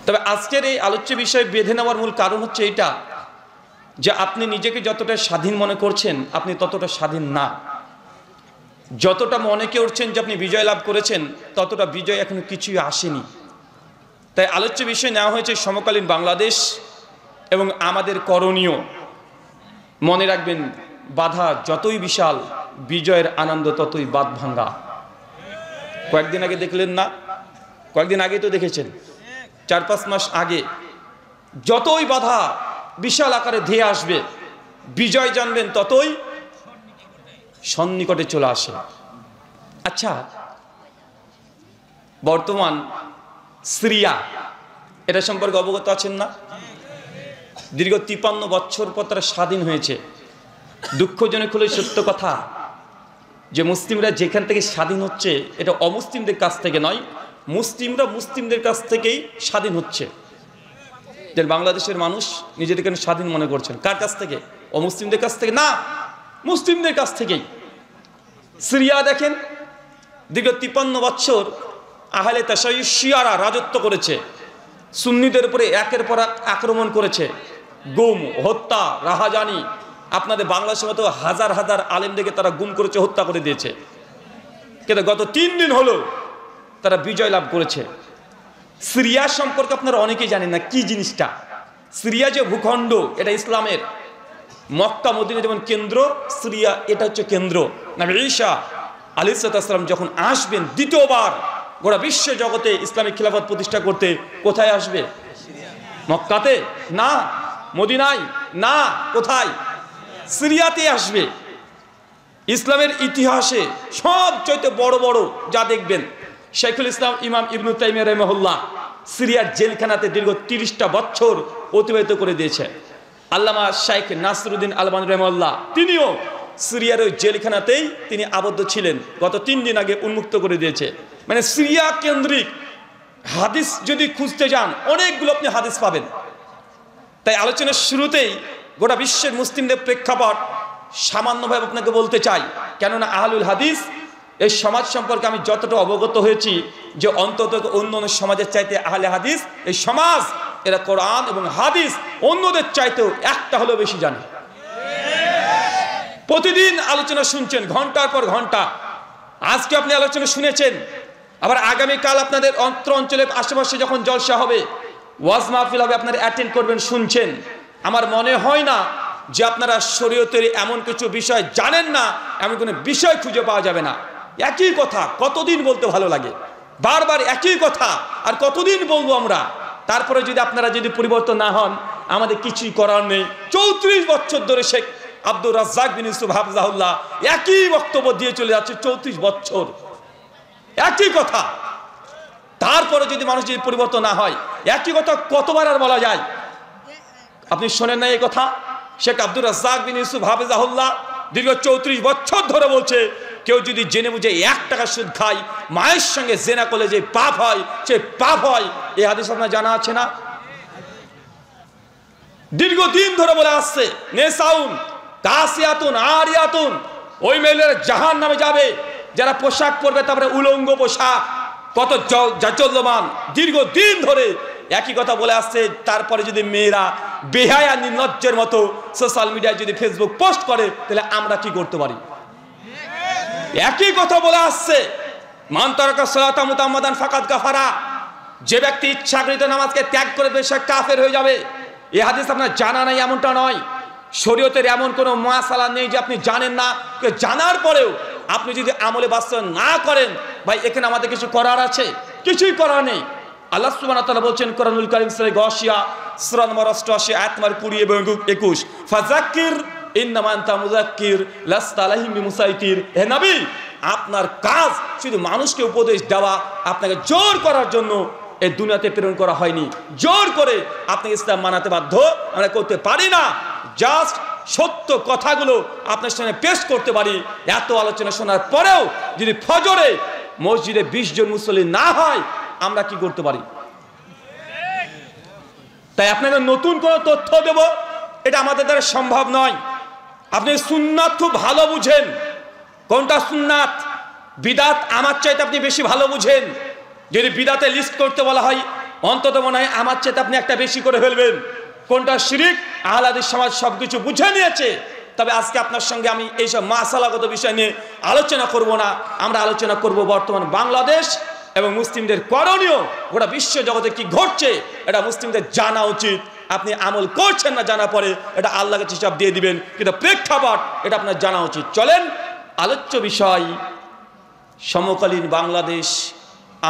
তবে আজকের এই আলোচ্য বিষয় বেঁধে নেওয়ার মূল কারণ হচ্ছে এটা যে আপনি নিজেকে যতটা স্বাধীন মনে করছেন আপনি ততটা স্বাধীন না। যতটা মনে করছেন যে আপনি বিজয় লাভ করেছেন ততটা বিজয় এখনো কিছুই আসেনি। তাই আলোচ্য বিষয় নেওয়া হয়েছে সমকালীন বাংলাদেশ এবং আমাদের করণীয়। মনে রাখবেন, বাধা যতই বিশাল বিজয়ের আনন্দ ততই বাঁধ ভাঙ্গা। কয়েকদিন আগে দেখলেন না? কয়েকদিন আগে তো দেখেছেন, 4-5 মাস আগে যতই বাধা বিশাল আকারে ধেয়ে আসবে বিজয় জানবেন ততই সন্নিকটে চলে আসে। আচ্ছা, বর্তমান সিরিয়া এটা সম্পর্কে অবগত আছেন না? দীর্ঘ 53 বছর পর তারা স্বাধীন হয়েছে। দুঃখজনক হলো সত্য কথা যে মুসলিমরা যেখান থেকে স্বাধীন হচ্ছে এটা অমুসলিমদের কাছ থেকে নয়, মুসলিমরা মুসলিমদের কাছ থেকেই স্বাধীন হচ্ছে। যে বাংলাদেশের মানুষ নিজেদেরকে স্বাধীন মনে করছেন, কার কাছ থেকে? অমুসলিমদের কাছ থেকে না, মুসলিমদের কাছ থেকেই। সিরিয়া দেখেন, দীর্ঘ 53 বছর আহলে তাশাইয়ুশ শিয়ারা রাজত্ব করেছে, সুন্নিদের উপরে একের পর এক আক্রমণ করেছে, গুম, হত্যা, রাহাজানি। আপনাদের বাংলাদেশের মতো হাজার হাজার আলেমদেরকে তারা গুম করেছে, হত্যা করে দিয়েছে। কিন্তু গত 3 দিন হলো তারা বিজয় লাভ করেছে। সিরিয়া সম্পর্কে আপনারা অনেকেই জানেন না কি জিনিসটা। সিরিয়া যে ভূখণ্ড এটা ইসলামের, মক্কা মদিনা যেমন কেন্দ্র, সিরিয়া এটা হচ্ছে কেন্দ্র। নবী ঈসা আলাইহিস সালাম যখন আসবেন দ্বিতীয়বার গোটা বিশ্ব জগতে ইসলামিক খিলাফত প্রতিষ্ঠা করতে, কোথায় আসবে? মক্কাতে না, মদিনায় না, কোথায়? সিরিয়াতে আসবে। ইসলামের ইতিহাসে সবচেয়ে বড় বড় যা দেখবেন, শাইখুল ইসলাম ইমাম ইবনে তাইমিয়া রাহিমাহুল্লাহ সিরিয়ার জেলখানাতে দীর্ঘ 30টা বছর অতিবাহিত করে দিয়েছে। আল্লামা শাইখ নাসরুদ্দিন আলবানী রাহিমাহুল্লাহ তিনিও সিরিয়ার ওই জেলখানাতেই তিনি আবদ্ধ ছিলেন, গত 3 দিন আগে উন্মুক্ত করে দিয়েছে। মানে সিরিয়া কেন্দ্রিক হাদিস যদি খুঁজতে যান অনেকগুলো আপনি হাদিস পাবেন। তাই আলোচনার শুরুতেই গোটা বিশ্বের মুসলিমদের প্রেক্ষাপট সামান্যভাবে আপনাকে বলতে চাই, কেননা আহলুল হাদিস এই সমাজ সম্পর্কে আমি যতটা অবগত হয়েছি যে অন্তত অন্য সমাজের চাইতে আহলে হাদিস এই সমাজ এরা কোরআন এবং হাদিস অন্যদের চাইতেও একটা হলেও বেশি জানে। প্রতিদিন আলোচনা শুনছেন ঘন্টার পর ঘন্টা। আজকে আপনি আলোচনা শুনেছেন, আবার আগামীকাল আপনাদের অঞ্চলের আশেপাশে যখন জলসা হবে, ওয়াজ মাহফিল হবে, আপনারা অ্যাটেন্ড করবেন, শুনছেন। আমার মনে হয় না যে আপনারা শরীয়তের এমন কিছু বিষয় জানেন না, এমন কোনো বিষয় খুঁজে পাওয়া যাবে না। একই কথা কতদিন বলতে ভালো লাগে, বারবার একই কথা আর কতদিন বলবো আমরা। তারপরে যদি আপনারা যদি পরিবর্তন না হন আমাদের কিছুই করার নেই। 34 বছর ধরে শেখ আব্দুর রাজ্জাক বিন ইউসুফ হাফিজাহুল্লাহ একই বক্তব্য দিয়ে চলে যাচ্ছে, 34 বছর একই কথা। তারপরে যদি মানুষ যদি পরিবর্তন না হয়, একই কথা কতবার আর বলা যায়? আপনি শোনেন না এই কথা? শেখ আব্দুর রাজ্জাক বিন ইউসুফ হাফিজাহুল্লাহ দীর্ঘ 34 বছর ধরে বলছে, কেউ যদি জেনে বুঝে 1 টাকা সুদ খায়, মায়ের সঙ্গে জেনা করলে যে পাপ হয় সে পাপ হয়। এই হাদিস আপনার জানা আছে না? দীর্ঘদিন ধরে বলে আসছে, নেসাউন কাসিয়াতুন আরিয়াতুন, ওই মহিলারা জাহান্নামে যাবে যারা পোশাক পরবে, তারপরে উলঙ্গ পোশাক, কত জাজল্যমান। দীর্ঘদিন ধরে একই কথা বলে আসছে। তারপরে যদি মেয়েরা বেহায়া নির্লজ্জের মতো সোশ্যাল মিডিয়ায় যদি ফেসবুক পোস্ট করে, তাহলে আমরা কি করতে পারি? একই কথা বলে আসছে, মান তারাকা সালাতা মুতাম্মাদান ফাকাদ কাফারা, যে ব্যক্তি ইচ্ছাকৃত নামাজকে ত্যাগ করে দেবে সে কাফের হয়ে যাবে। এই হাদিস আপনার জানা নাই এমনটা নয়। শরীয়তের এমন কোনো মাসালা নেই যে আপনি জানেন না, জানার পরেও আপনি যদি আমলে বাস্তবায়ন না করেন, ভাই এখানে আমাদের কিছু করার আছে? কিছুই করার নেই। আল্লাহ সুবহানাহু ওয়া তাআলা বলছেন কোরআনুল কারীম সূরা গাশিয়া সূরা নম্বর 88 আয়াত নম্বর 20 এবং 21, ফাযাক্কির ইন্নামা আনতা মুযাক্কির লাস্তা আলাইহিম বিমুসাইতির। হে নবী, আপনার কাজ শুধু মানুষকে উপদেশ দেওয়া, আপনাকে জোর করার জন্য এই দুনিয়াতে প্রেরণ করা হয়নি। জোর করে আপনি ইসলাম মানাতে বাধ্য আমরা করতে পারি না। জাস্ট সত্য কথাগুলো আপনার সামনে পেশ করতে পারি। এত আলোচনা শোনার পরেও যদি ফজরে মসজিদে 20 জন মুসল্লি না হয়, আমরা কি করতে পারি? তাই আপনাকে নতুন কোনো তথ্য দেব এটা আমাদের দ্বারা সম্ভব নয়। আপনি সুন্নাত খুব ভালো বুঝেন, কোনটা সুন্নাত বিদাত আমার চাইতে আপনি বেশি ভালো বুঝেন। যদি বিদাতে লিস্ট করতে বলা হয় অন্তত মনে হয় আমার চেয়ে আপনি একটা বেশি করে ফেলবেন। কোনটা শিরিক? আহলে হাদিস সমাজ সবকিছু বুঝে নিয়েছে। তবে আজকে আপনার সঙ্গে আমি এইসব মাসালাগত বিষয় নিয়ে আলোচনা করব না। আমরা আলোচনা করব বর্তমান বাংলাদেশ এবং মুসলিমদের করণীয়। গোটা বিশ্ব জগতে কি ঘটছে এটা মুসলিমদের জানা উচিত। আপনি আমল করছেন না জানা পরে এটা আল্লাহকে হিসাব দিয়ে দিবেন, কিন্তু প্রেক্ষাপট এটা আপনার জানা উচিত। চলেন আলোচ্য বিষয় সমকালীন বাংলাদেশ,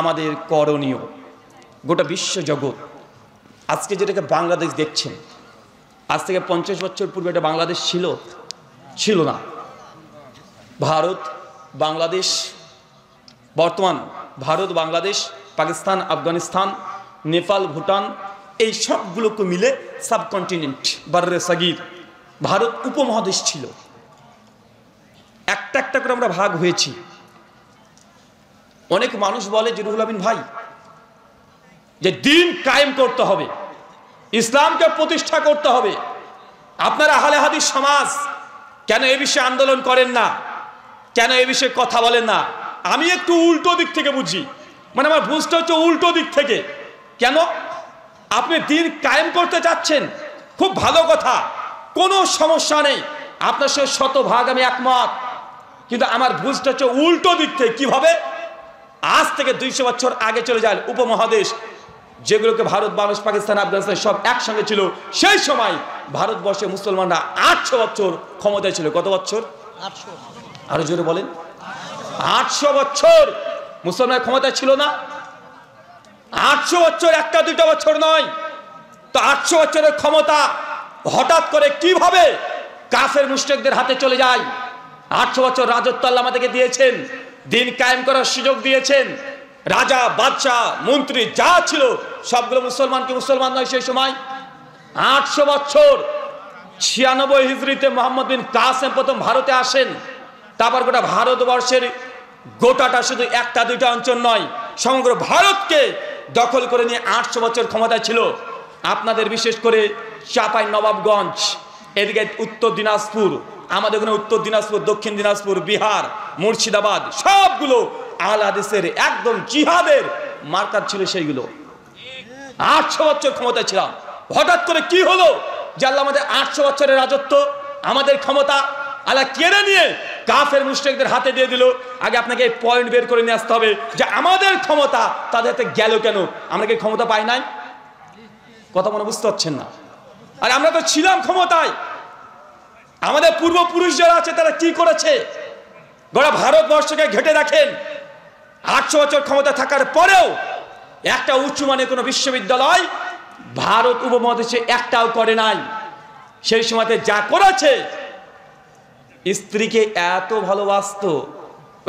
আমাদের করণীয়। গোটা বিশ্ব জগৎ আজকে যেটাকে বাংলাদেশ দেখছেন, আজ থেকে 50 বছর পূর্বে এটা বাংলাদেশ ছিল না। ভারত বাংলাদেশ, বর্তমান ভারত বাংলাদেশ, পাকিস্তান, আফগানিস্তান, নেপাল, ভুটান, এই সবগুলোকে মিলে সাবকন্টিনেন্ট বাররে সাগির ভারত উপমহাদেশ ছিল। একটা একটা করে আমরা ভাগ হয়েছি। অনেক মানুষ বলে যে রুহুল আমিন ভাই যে দিন কায়েম করতে হবে, ইসলামকে প্রতিষ্ঠা করতে হবে, আপনারা আহলে হাদিস সমাজ কেন এ বিষয়ে আন্দোলন করেন না, কেন এ বিষয়ে কথা বলেন না? আমি একটু উল্টো দিক থেকে বুঝি, মানে আমার বুঝতে হচ্ছে উল্টো দিক থেকে। কেন? আপনি দিন কায়েম করতে চাচ্ছেন, খুব ভালো কথা, কোনো সমস্যা নেই, আপনার সঙ্গে শতভাগ আমি একমত, কিন্তু আমার বুঝতে হচ্ছে উল্টো দিক থেকে। কিভাবে? আজ থেকে 200 বছর আগে চলে যায় উপমহাদেশ, যেগুলোকে ভারত, বাংলাদেশ, পাকিস্তান, আফগানিস্তান সব একসঙ্গে ছিল। সেই সময় ভারতবর্ষে মুসলমানরা 800 বছর ক্ষমতায় ছিল। কত বছর? 800। আরো জোরে বলেন। 800 বছর মুসলমান ক্ষমতায় ছিল না? 800 বছর, একটা দুইটা বছর নয় তো। 800 বছরের ক্ষমতা হঠাৎ করে কিভাবে কাফের মুশরিকদের হাতে চলে যায়? 800 বছর রাজত্ব আল্লাহ আমাদেরকে দিয়েছেন, দিন কায়েম করার সুযোগ দিয়েছেন। রাজা, বাদশাহ, মন্ত্রী যা ছিল সবগুলো মুসলমানকে মুসলমান নয় সেই সময়। 800 বছর 96 হিজরিতে মোহাম্মদ বিন কাসেম প্রথম ভারতে আসেন। তারপর গোটা ভারতবর্ষের গোটাটা শুধু একটা দুইটা অঞ্চল নয়, সমগ্র ভারতকে দখল করে নিয়ে 800 বছর ক্ষমতায় ছিল। আপনাদের বিশেষ করে চাঁপাই নবাবগঞ্জ, এদিকে উত্তর দিনাজপুর, আমাদের ওখানে উত্তর দিনাজপুর, দক্ষিণ দিনাজপুর, বিহার, মুর্শিদাবাদ, সবগুলো আহলে হাদিসের একদম জিহাদের মার্কার ছিল। সেইগুলো 800 বছর ক্ষমতায় ছিলাম। হঠাৎ করে কি হলো যে আল্লাহ আমাদের 800 বছরের রাজত্ব, আমাদের ক্ষমতা আল্লাহ কেড়ে নিয়ে কাফের মুশরিকদের হাতে দিয়ে দিল? আগে আপনাকে এই পয়েন্ট বের করে নিয়ে আসতে হবে যে আমাদের ক্ষমতা তাদের হাতে গেল কেন? আমরা কি ক্ষমতা পাই নাই? কথা মনে বুঝতে পারছেন না? আর আমরা তো ছিলাম ক্ষমতায়। আমাদের পূর্বপুরুষ যারা আছে তারা কি করেছে গোটা ভারতবর্ষকে ঘেটে রাখেন। 800 বছর ক্ষমতা থাকার পরেও একটা উঁচু মানের কোনো বিশ্ববিদ্যালয় ভারত উপমহাদেশে একটাও করে নাই। সেই সময়তে যা করেছে, স্ত্রীকে এত ভালোবাসতো,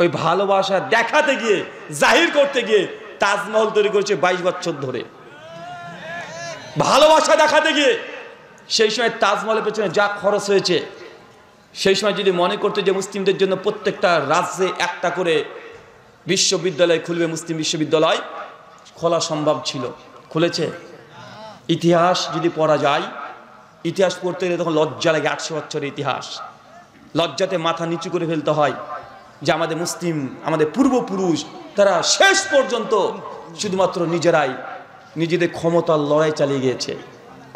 ওই ভালোবাসা দেখাতে গিয়ে, জাহির করতে গিয়ে তাজমহল তৈরি করেছে 22 বছর ধরে। ভালোবাসা দেখাতে গিয়ে সেই সময় তাজমহলের পেছনে যা খরচ হয়েছে, সেই সময় যদি মনে করতো যে মুসলিমদের জন্য প্রত্যেকটা রাজ্যে একটা করে বিশ্ববিদ্যালয় খুলবে, মুসলিম বিশ্ববিদ্যালয় খোলা সম্ভব ছিল। খুলেছে? ইতিহাস যদি পড়া যায়, ইতিহাস পড়তে গেলে তখন লজ্জা লাগে। 800 বছরের ইতিহাস, লজ্জাতে মাথা নিচু করে ফেলতে হয় যে আমাদের মুসলিম, আমাদের পূর্বপুরুষ তারা শেষ পর্যন্ত শুধুমাত্র নিজেদের ক্ষমতার লড়াই চালিয়ে গিয়েছে।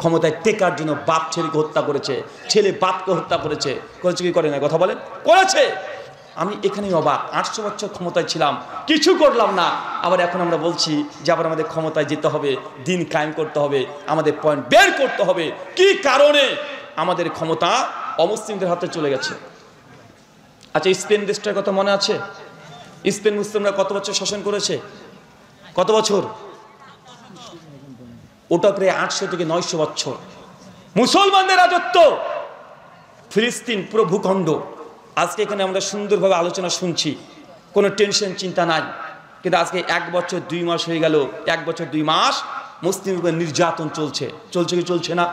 ক্ষমতায় টেকার জন্য বাপ ছেলেকে হত্যা করেছে, ছেলে বাপকে হত্যা করেছে। কি করে না? কথা বলেন। করেছে। আমি এখানেই অবাক। 800 বছর ক্ষমতায় ছিলাম, কিছু করলাম না, আবার এখন আমরা বলছি যে আবার আমাদের ক্ষমতায় যেতে হবে, দিন কায়েম করতে হবে, আমাদের পয়েন্ট বের করতে হবে কি কারণে আমাদের ক্ষমতা অমুসলিমদের হাতে চলে গেছে। আচ্ছা, স্পেন দেশটার কথা মনে আছে? স্পেন মুসলিমরা কত বছর শাসন করেছে? কত বছর? ওটা প্রায় 800 থেকে 900 বছর মুসলমানদের রাজত্ব। ফিলিস্তিন পুরো ভূখণ্ড, আজকে এখানে আমরা সুন্দরভাবে আলোচনা শুনছি, কোনো টেনশন চিন্তা নাই। কিন্তু আজকে 1 বছর 2 মাস হয়ে গেল, 1 বছর 2 মাস মুসলিমদের উপর নির্যাতন চলছে কি চলছে না?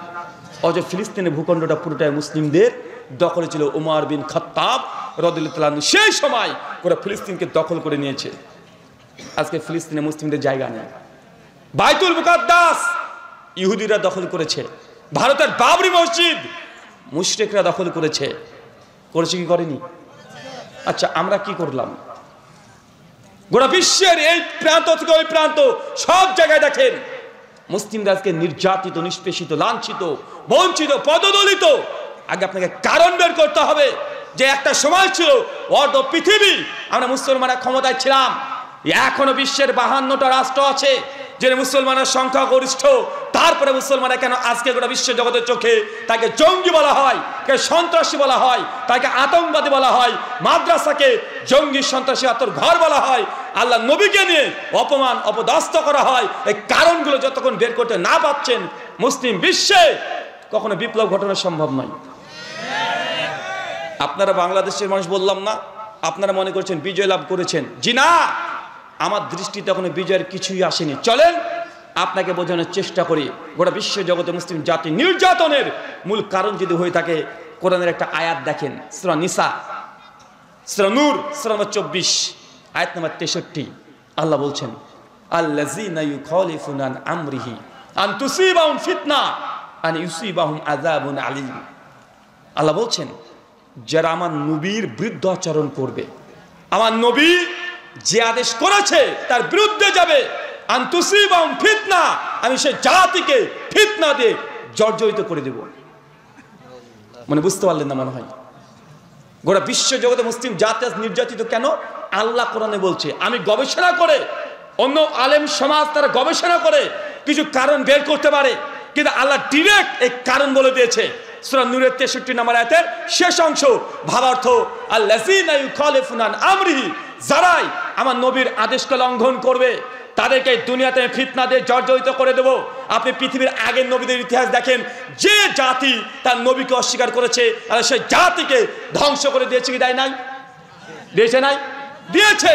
অথচ ফিলিস্তিনের ভূখণ্ডটা পুরোটাই মুসলিমদের দখলে ছিল। ওমর বিন খাত্তাব রাদিয়াল্লাহু তাআলা সেই সময় পুরো ফিলিস্তিনকে দখল করে নিয়েছে। আজকে ফিলিস্তিনে মুসলিমদের জায়গা নেই। বাইতুল মুকাদ্দাস ইহুদিরা দখল করেছে। ভারতের বাবরি মসজিদ মুশরিকরা দখল করেছে কি করেনি? আচ্ছা, আমরা কি করলাম? গোটা বিশ্বের এই প্রান্ত থেকে ওই প্রান্ত সব জায়গায় দেখেন মুসলিমরা আজকে নির্যাতিত, নিষ্পেষিত, লাঞ্ছিত, বঞ্চিত, পদদলিত। আগে আপনাকে কারণ বের করতে হবে যে একটা সময় ছিল অর্ধ পৃথিবী আমরা মুসলমানরা ক্ষমতায় ছিলাম। এখনো বিশ্বের 52টা রাষ্ট্র আছে যে মুসলমানের সংখ্যা গরিষ্ঠ, তারপরে মুসলমানরা কেন আজকে গোটা বিশ্ব জগতের চোখে তাকে জঙ্গি বলা হয়, তাকে সন্ত্রাসী বলা হয়, তাকে আতঙ্কবাদী বলা হয়, মাদ্রাসাকে জঙ্গি সন্ত্রাসী আতর ঘর বলা হয়, আল্লাহ নবীকে নিয়ে অপমান অপদস্থ করা হয়। এই কারণগুলো যতক্ষণ বের করতে না পাচ্ছেন মুসলিম বিশ্বে কখনো বিপ্লব ঘটানো সম্ভব নয়। আপনারা বাংলাদেশের মানুষ বললাম না, আপনারা মনে করছেন বিজয় লাভ করেছেন। জি না, আমার দৃষ্টিতে এখনো বিজয়ের কিছুই আসেনি। চলেন আপনাকে বোঝানোর চেষ্টা করি গোটা বিশ্ব জগতে মুসলিম জাতি নির্যাতনের মূল কারণ যদি হয়ে থাকে কোরআনের একটা আয়াত দেখেন, সূরা নিসা, সূরা নূর, সূরা নম্বর 24, আয়াত নম্বর 63। আল্লাহ বলছেন আল্লাযীনা ইউখালিফুনা আন আমরিহি আন তুসিবাহুম ফিতনা আন ইউসিবাহুম আযাবুন আলীম। আল্লাহ বলছেন যারা আমার নবীর বিরুদ্ধে আচরণ করবে, আমার নবী যে আদেশ করেছে তার বিরুদ্ধে যাবে, আন তুসিবাহুম ফিতনা, আমি সেই জাতিকে ফিতনা দিয়ে জর্জরিত করে দেব। মানে বুঝতে পারলেন না মনে হয়? গোটা বিশ্ব জগতে মুসলিম জাতি নির্যাতিত কেন? আল্লাহ কোরআনে বলছে। আমি গবেষণা করে, অন্য আলেম সমাজ তারা গবেষণা করে কিছু কারণ বের করতে পারে, কিন্তু আল্লাহ ডিরেক্ট এই কারণ বলে দিয়েছে। সূরা নূরের 63 নম্বর আয়াতের শেষ অংশ, ভাবার্থ আল্লাযীনা ইউখালিফুনা আন আমরিহি, যারাই আমার নবীর আদেশকে লঙ্ঘন করবে তাদেরকে দুনিয়াতে ফিতনা দিয়ে জর্জরিত করে দেব। আপনি পৃথিবীর আগের নবীদের ইতিহাস দেখেন, যে জাতি তার নবীকে অস্বীকার করেছে আর সেই জাতিকে ধ্বংস করে দিয়েছে কি দেয় নাই? দিয়েছে নাই? দিয়েছে।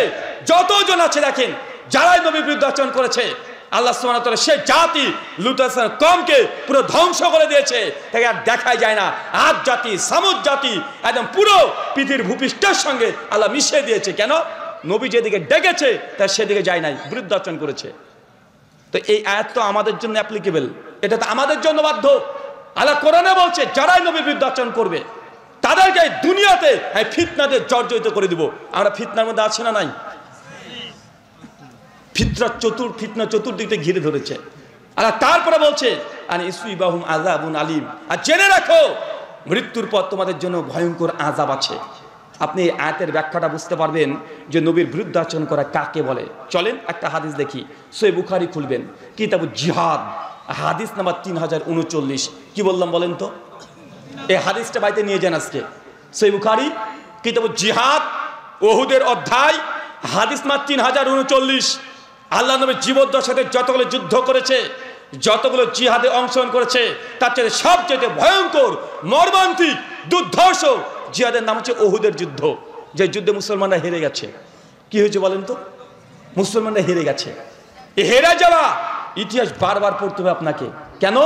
যতজন আছে দেখেন যারাই নবীর বিরুদ্ধে আচরণ করেছে, আল্লাহ সুবহানাহু ওয়া তাআলা সেই জাতি লূত আলাইহিস সালামের কওমকে পুরো ধ্বংস করে দিয়েছে। তাকে আর দেখাই যায় না। আদ জাতি, সামুদ জাতি একদম পুরো পৃথিবীর ভূপৃষ্ঠের সঙ্গে আল্লাহ মিশিয়ে দিয়েছে। কেন? নবী যেদিকে ডেকেছে তার সেদিকে যায় নাই, বিরুদ্ধ আচরণ করেছে। তো এই আয়াত তো আমাদের জন্য অ্যাপ্লিকেবল, এটা তো আমাদের জন্য বাধ্য। আল্লাহ কোরআনে বলছে যারাই নবীর বিরুদ্ধে আচরণ করবে তাদেরকে দুনিয়াতে ফিতনাতে জর্জরিত করে দিব। আমরা ফিতনার মধ্যে আছি না নাই? ফিতনা চতুর্দিকে ঘিরে ধরেছে। আর তারপরে বলছে আন ইউসিবাহুম আযাবুন আলীম, আর জেনে রাখো মৃত্যুর পর তোমাদের জন্য ভয়ঙ্কর আযাব আছে। আপনি এই আয়াতের ব্যাখ্যাটা বুঝতে পারবেন যে নবীর বিরুদ্ধে আচরণ করা কাকে বলে। চলেন একটা হাদিস দেখি, সহিহ বুখারী খুলবেন, কিতাবুল জিহাদ, হাদিস নাম্বার 3039। কি বললাম বলেন তো? এই হাদিসটা বাড়িতে নিয়ে যান আজকে। সহিহ বুখারী কিতাবুল জিহাদ, উহুদের অধ্যায়, হাদিস নাম্বার 3039। আল্লাহ নবী জীবদ্দশাতে যতগুলো যুদ্ধ করেছে, যতগুলো জিহাদে অংশগ্রহণ করেছে, তার চেয়ে সবচেয়ে ভয়ঙ্কর, মর্মান্তিক, দুর্ধর্ষ জিহাদের নাম হচ্ছে উহুদের যুদ্ধ। যে যুদ্ধে মুসলমানরা হেরে গেছে। কি হয়েছে বলেন তো? মুসলমানরা হেরে গেছে। এই হেরে যাওয়া ইতিহাস বারবার পড়তে হবে আপনাকে। কেন?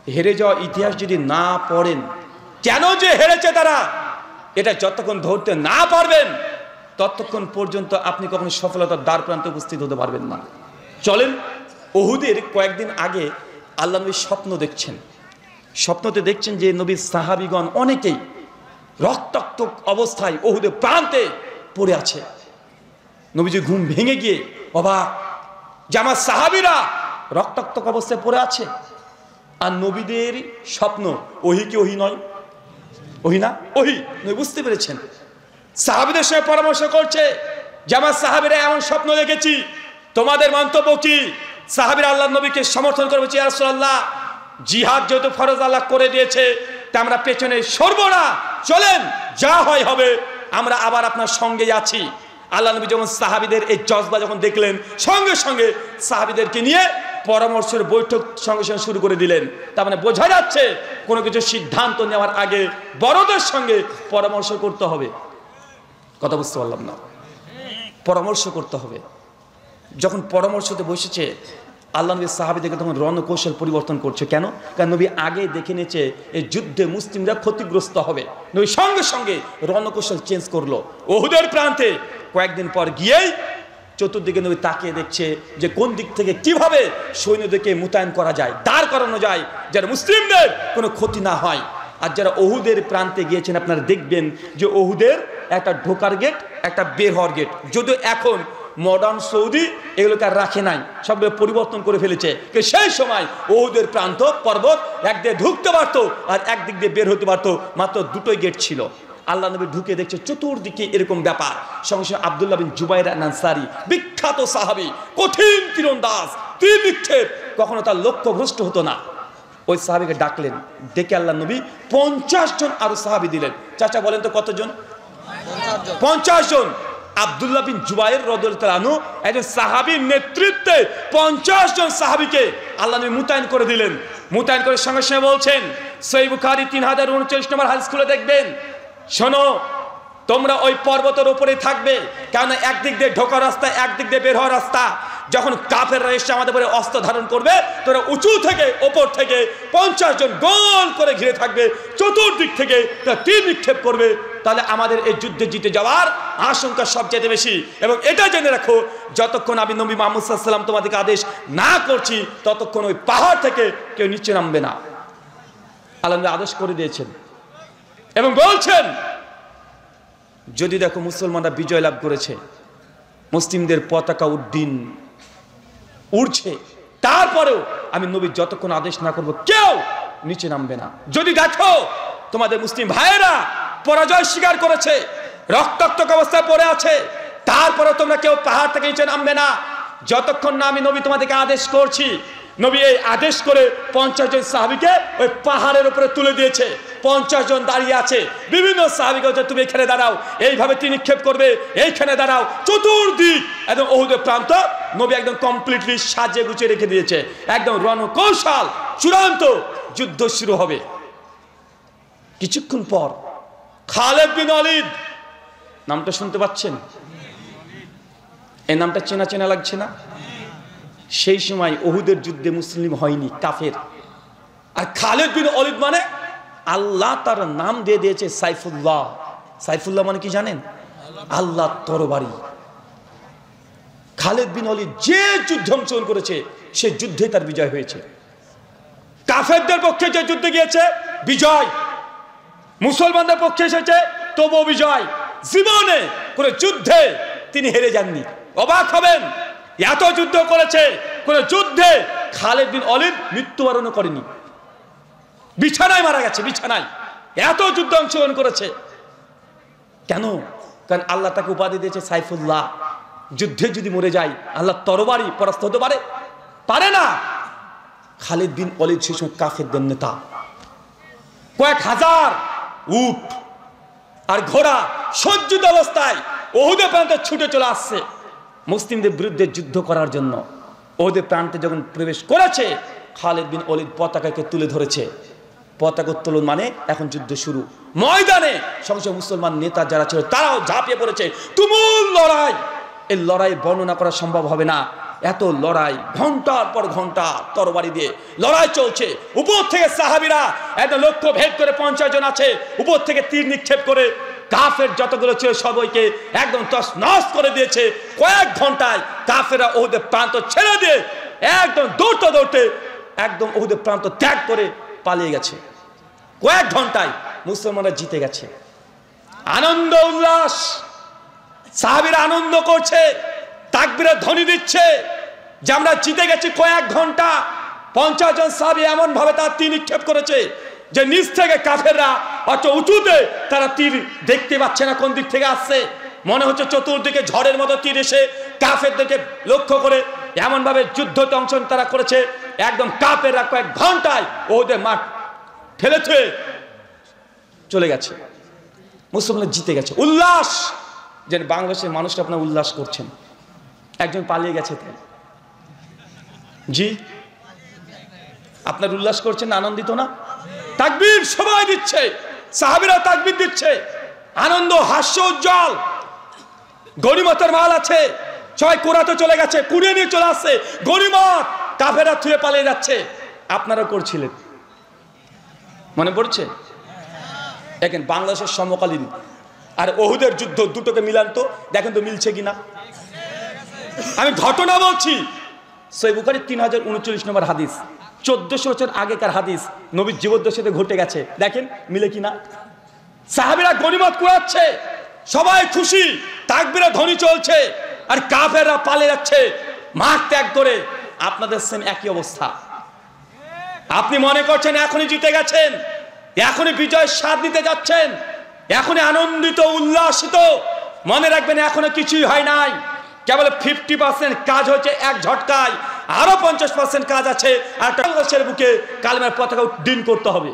হেরে যাওয়া ইতিহাস যদি না পড়েন, কেন যে হেরেছে তারা, এটা যতক্ষণ ধরতে না পারবেন ততক্ষণ পর্যন্ত আপনি কখনো সফলতার দ্বার প্রান্তে উপস্থিত হতে পারবেন না। চলেন, উহুদের কয়েকদিন আগে আল্লাহ নবী স্বপ্ন দেখছেন। স্বপ্নতে দেখছেন যে নবীর সাহাবীগণ অনেকেই রক্তাক্ত অবস্থায় উহুদের প্রান্তে পড়ে আছে। নবীজি ঘুম ভেঙে গিয়ে অবাক যে আমার সাহাবীরা রক্তাক্ত অবস্থায় পড়ে আছে। আর নবীদের স্বপ্ন ওহি কি ওহি নয়? ওহি না? ওহি। নবী বুঝতে পেরেছেন, সাহাবীদের সঙ্গে পরামর্শ করছে যে আমার সাহাবীরা এমন স্বপ্ন দেখেছি, তোমাদের মন্তব্য কি? সাহাবীরা আল্লাহ নবীকে সমর্থন করবে, ইয়া রাসূলুল্লাহ জিহাদ যেহেতু ফরজ আল্লাহ করে দিয়েছে তা আমরা পেছনে সরব না, চলেন যা হয় হবে, আমরা আবার আপনার সঙ্গে আছি। আল্লাহ নবী যখন সাহাবীদের এই জজবা যখন দেখলেন, সঙ্গে সঙ্গে সাহাবীদেরকে নিয়ে পরামর্শের বৈঠক সঙ্গে সঙ্গে শুরু করে দিলেন। তার মানে বোঝা যাচ্ছে কোনো কিছু সিদ্ধান্ত নেওয়ার আগে বড়দের সঙ্গে পরামর্শ করতে হবে। কথা বুঝতে পারলাম না? পরামর্শ করতে হবে। যখন পরামর্শতে বসেছে আল্লাহ নবী সাহাবীদেরকে তখন রণকৌশল পরিবর্তন করছে। কেন? কারণ নবী আগে দেখে নিয়েছে এই যুদ্ধে মুসলিমরা ক্ষতিগ্রস্ত হবে। নবী সঙ্গে সঙ্গে রণকৌশল চেঞ্জ করলো। উহুদের প্রান্তে কয়েকদিন পর গিয়েই চতুর্দিকে নবী তাকিয়ে দেখছে যে কোন দিক থেকে কিভাবে সৈন্যদেরকে মোতায়েন করা যায়, দাঁড় করানো যায়, যারা মুসলিমদের কোনো ক্ষতি না হয়। আর যারা উহুদের প্রান্তে গিয়েছেন আপনারা দেখবেন যে উহুদের একটা ঢোকার গেট, একটা বের হওয়ার গেট। যদিও এখন মডার্ন সৌদি এগুলোকে আর রাখে নাই, সবগুলো পরিবর্তন করে ফেলেছে। সেই সময় ওহুদের প্রান্ত পর্বত একদিকে ঢুকতে পারতো আর একদিক দিয়ে বের হতে পারতো, মাত্র দুটোই গেট ছিল। আল্লাহ নবী ঢুকে দেখছে চতুর্দিকে এরকম ব্যাপার। সঙ্গে সঙ্গে আব্দুল্লাহ বিন জুবাইর আনসারী, বিখ্যাত সাহাবী, কঠিন তীরন্দাজ, তীর নিক্ষেপ, কখনো তার লক্ষ্যভ্রষ্ট হতো না। ওই সাহাবীকে ডাকলেন, ডেকে আল্লাহ নবী 50 জন আরো সাহাবী দিলেন। চাচা বলেন তো কতজন? 50 জন। আব্দুল্লাহ বিন জুবাইর রাদিয়াল্লাহু আনহু একজন সাহাবীর নেতৃত্বে 50 জন সাহাবীকে আল্লাহ নবী মুতায়েন করে দিলেন। মুতায়েন করে সঙ্গে সঙ্গে বলছেন, সহিহ বুখারী 3039 নম্বর হাদিস খুলে দেখবেন, শোনো তোমরা ওই পর্বতের উপরে থাকবে, কারণ একদিক দিয়ে ঢোকার রাস্তা, একদিক দিয়ে বের হওয়ার রাস্তা। যখন কাফেররা এসে আমাদের উপরে অস্ত্র ধারণ করবে, তোরা উঁচু থেকে ওপর থেকে 50 জন গোল করে ঘিরে থাকবে, চতুর্দিক থেকে তীর নিক্ষেপ করবে, তাহলে আমাদের এই যুদ্ধে জিতে যাওয়ার আশঙ্কা সবচেয়ে বেশি। এবং এটা জেনে রাখো, যতক্ষণ আমি নবী মুহাম্মদ সাল্লাল্লাহু আলাইহি ওয়াসাল্লাম তোমাদেরকে আদেশ না করছি, ততক্ষণ ওই পাহাড় থেকে কেউ নিচে নামবে না। আল্লাহ আদেশ করে দিয়েছেন এবং বলছেন, যদি দেখো মুসলমানরা বিজয় লাভ করেছে, মুসলিমদের পতাকা উড্ডীন উড়ছে, তারপরেও আমি নবী যতক্ষণ আদেশ না করব কেউ নিচে নামবে না। যদি দেখো তোমাদের মুসলিম ভাইয়েরা পরাজয় স্বীকার করেছে, রক্তাক্ত অবস্থায় পড়ে আছে, তারপরেও তোমরা কেউ পাহাড় থেকে নিচে নামবে না, যতক্ষণ না আমি নবী তোমাদেরকে আদেশ করছি। নবী এই আদেশ করে 50 জন সাহাবীকে ওই পাহাড়ের উপরে তুলে দিয়েছে। 50 জন দাঁড়িয়ে আছে, বিভিন্ন সাহাবীকে বলছে তুমি এখানে দাঁড়াও, এইভাবে তীর নিক্ষেপ করবে, এইখানে দাঁড়াও। চতুর্দিক একদম ওহুদের প্রান্ত নবী একদম কমপ্লিটলি সাজিয়ে গুছিয়ে রেখে দিয়েছে। একদম রণকৌশল, চূড়ান্ত যুদ্ধ শুরু হবে। কিছুক্ষণ পর খালিদ বিন ওয়ালিদ, নামটা শুনতে পাচ্ছেন? এই নামটা চেনা চেনা লাগছে না? সেই সময় ওহুদের যুদ্ধে মুসলিম হয়নি, কাফের। আর খালিদ বিন ওয়ালিদ মানে আল্লাহ তার নাম দিয়ে দিয়েছে সাইফুল্লাহ। সাইফুল্লাহ মানে কি জানেন? আল্লাহ তরবারি। খালিদ বিন ওয়ালিদ যে যুদ্ধে অংশগ্রহণ করেছে, সে যুদ্ধে তার বিজয় হয়েছে। কাফেরদের পক্ষে যে যুদ্ধে গিয়েছে, বিজয়। মুসলমানদের পক্ষে এসেছে, তবুও বিজয়। জীবনে কোন যুদ্ধে তিনি হেরে যাননি। অবাক হবেন, এত যুদ্ধ করেছে, কোন যুদ্ধে খালিদ বিন ওয়ালিদ মৃত্যুবরণ করেনি, বিছানায় মারা গেছে, বিছানায়। এত যুদ্ধ অংশগ্রহণ করেছে কেন? কারণ আল্লাহ তাকে উপাধি দিয়েছে সাইফুল্লাহ। যুদ্ধে যদি মরে যায়, আল্লাহ তরবারি পরাস্ত হতে পারে? পারে না। খালিদ বিন ওয়ালিদ সেই সময় কাফেরদের নেতা। কয়েক হাজার উট আর ঘোড়া সজ্জিত অবস্থায় ওহুদের প্রান্তে ছুটে চলে আসছে মুসলিমদের বিরুদ্ধে যুদ্ধ করার জন্য। ওহুদের প্রান্তে যখন প্রবেশ করেছে, খালিদ বিন ওয়ালিদ পতাকাকে তুলে ধরেছে। পতাকা উত্তোলন মানে এখন যুদ্ধ শুরু। ময়দানে সঙ্গে মুসলমান নেতা যারা ছিল, তারাও ঝাঁপিয়ে পড়েছে। তুমুল লড়াই। এই লড়াই বর্ণনা করা সম্ভব হবে না, এত লড়াই, ঘন্টার পর ঘন্টা তরবারি দিয়ে লড়াই চলছে। উপর থেকে সাহাবীরা একদম লক্ষ্য ভেদ করে 50 জন আছে, উপর থেকে তীর নিক্ষেপ করে কাফের যতগুলো ছিল সবাইকে একদম তছনছ করে দিয়েছে। কয়েক ঘন্টায় কাফেররা ওহুদের প্রান্ত ছেড়ে দিয়ে একদম দৌড়তে দৌড়তে একদম ওহুদের প্রান্ত ত্যাগ করে পালিয়ে গেছে। কয়েক ঘন্টায় মুসলমানরা জিতে গেছে। আনন্দ উল্লাস, সাহাবীরা আনন্দ করছে, তাকবীরের ধ্বনি দিচ্ছে যে আমরা জিতে গেছি। কয়েক ঘন্টা 50 জন সাহাবী এমন ভাবে তার তীর নিক্ষেপ করেছে যে নিচ থেকে কাফেররা অত উঁচুতে তারা তীর দেখতে পাচ্ছে না কোন দিক থেকে আসছে। মনে হচ্ছে চতুর্দিকে ঝড়ের মতো তীর এসে কাফেরদেরকে লক্ষ্য করে এমন ভাবে যুদ্ধতে অংশগ্রহণ তারা করেছে, একদম কাফেররা কয়েক ঘন্টায় ওদের মাঠ ঠেলেছে চলে গেছে। মুসলমানরা জিতে গেছে। উল্লাস, যে বাংলাদেশের মানুষরা আপনারা উল্লাস করছেন, একজন পালিয়ে গেছে তাই। জি, আপনার উল্লাস করছেন, আনন্দিত না? তাকবীর সবাই দিচ্ছে, সাহাবীরা তাকবীর দিচ্ছে, আনন্দ, হাস্য উজ্জ্বল। গনিমতের মাল আছে, সবাই কুরাতে চলে গেছে, কুড়িয়ে নিয়ে চলে আসছে গনিমত। কাফেররা থুয়ে পালিয়ে যাচ্ছে। আপনারা করছিলেন, মনে পড়ছে? দেখেন বাংলাদেশের সমকালীন আর ওহুদের যুদ্ধ দুটোকে মিলান তো, দেখেন তো মিলছে কিনা। আমি ঘটনা বলছি, সহিহ বুখারী 3039 নম্বর হাদিস, 1400 বছর আগেকার হাদিস, নবীর জীবদ্দশাতে ঘটে গেছে। দেখেন মিলে কিনা। সাহাবীরা গনিমত কুড়াচ্ছে, সবাই খুশি, তাকবীরের ধ্বনি চলছে। আর কাফেররা পালিয়ে যাচ্ছে মাঠ ত্যাগ করে। আপনাদের সেম একই অবস্থা। আপনি মনে করছেন এখনই জিতে গেছেন, এখনই বিজয়ের স্বাদ নিতে যাচ্ছেন, এখনই আনন্দিত উল্লাসিত। মনে রাখবেন এখনো কিছুই হয় নাই, কেবল 50% কাজ হয়েছে এক ঝটকায়, আরো 50% কাজ আছে। আর বাংলাদেশের বুকে কালেমার পতাকা উড্ডীন করতে হবে।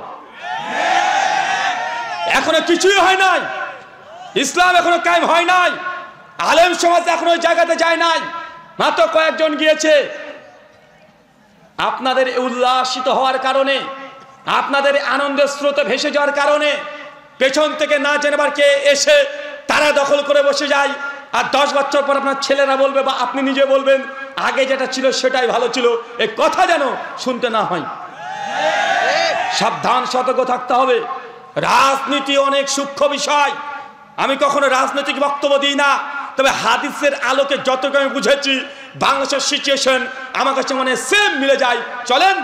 এখনো কিছুই হয় নাই, ইসলাম এখনো কায়েম হয় নাই, আলেম সমাজ এখনো ওই জায়গাতে যায় নাই, মাত্র কয়েকজন গিয়েছে। আপনাদের উল্লাসিত হওয়ার কারণে, আপনাদের আনন্দের স্রোতে ভেসে যাওয়ার কারণে পেছন থেকে না জেনেবার কে এসে তারা দখল করে বসে যায়। আর 10 বছর পর আপনার ছেলেরা বলবে বা আপনি নিজে বলবেন আগে যেটা ছিল সেটাই ভালো ছিল। এই কথা যেন শুনতে না হয়। সাবধান, সতর্ক থাকতে হবে। রাজনীতি অনেক সূক্ষ্ম বিষয়। আমি কখনো রাজনৈতিক বক্তব্য দিই না, তবে হাদিসের আলোকে যতটুকু আমি বুঝেছি বাংলাদেশের সিচুয়েশন আমার কাছে মনে সেম মিলে যায়। চলেন,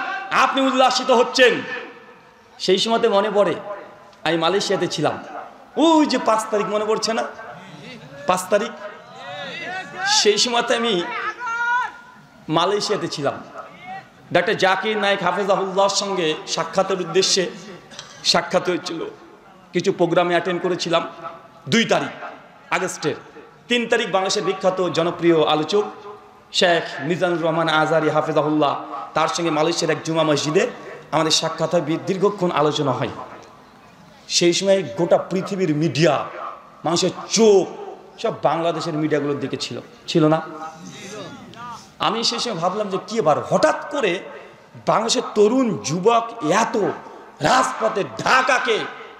আপনি উল্লাসিত হচ্ছেন। সেই সময়তে মনে পড়ে আমি মালয়েশিয়াতে ছিলাম। ওই যে 5 তারিখ মনে পড়ছে না? 5 তারিখ, সেই সময়তে আমি মালয়েশিয়াতে ছিলাম। ডক্টর জাকির নায়েক হাফেজাহুল্লাহর সঙ্গে সাক্ষাতের উদ্দেশ্যে সাক্ষাৎ হয়েছিল। কিছু প্রোগ্রামে অ্যাটেন্ড করেছিলাম। 2 তারিখ আগস্টের। 3 তারিখ বাংলাদেশের বিখ্যাত জনপ্রিয় আলোচক শেখ মিজানুর রহমান আজহারি হাফেজাহুল্লাহ, তার সঙ্গে মালয়েশিয়ার এক জুমা মসজিদে আমাদের সাক্ষাৎ হয়, দীর্ঘক্ষণ আলোচনা হয়। সেই সময় গোটা পৃথিবীর মিডিয়া, মানুষের চোখ সব বাংলাদেশের মিডিয়াগুলোর দিকে ছিল না? আমি সেই সময় ভাবলাম যে কি এবার হঠাৎ করে বাংলাদেশের তরুণ যুবক এত রাজপথে ঢাকাকে,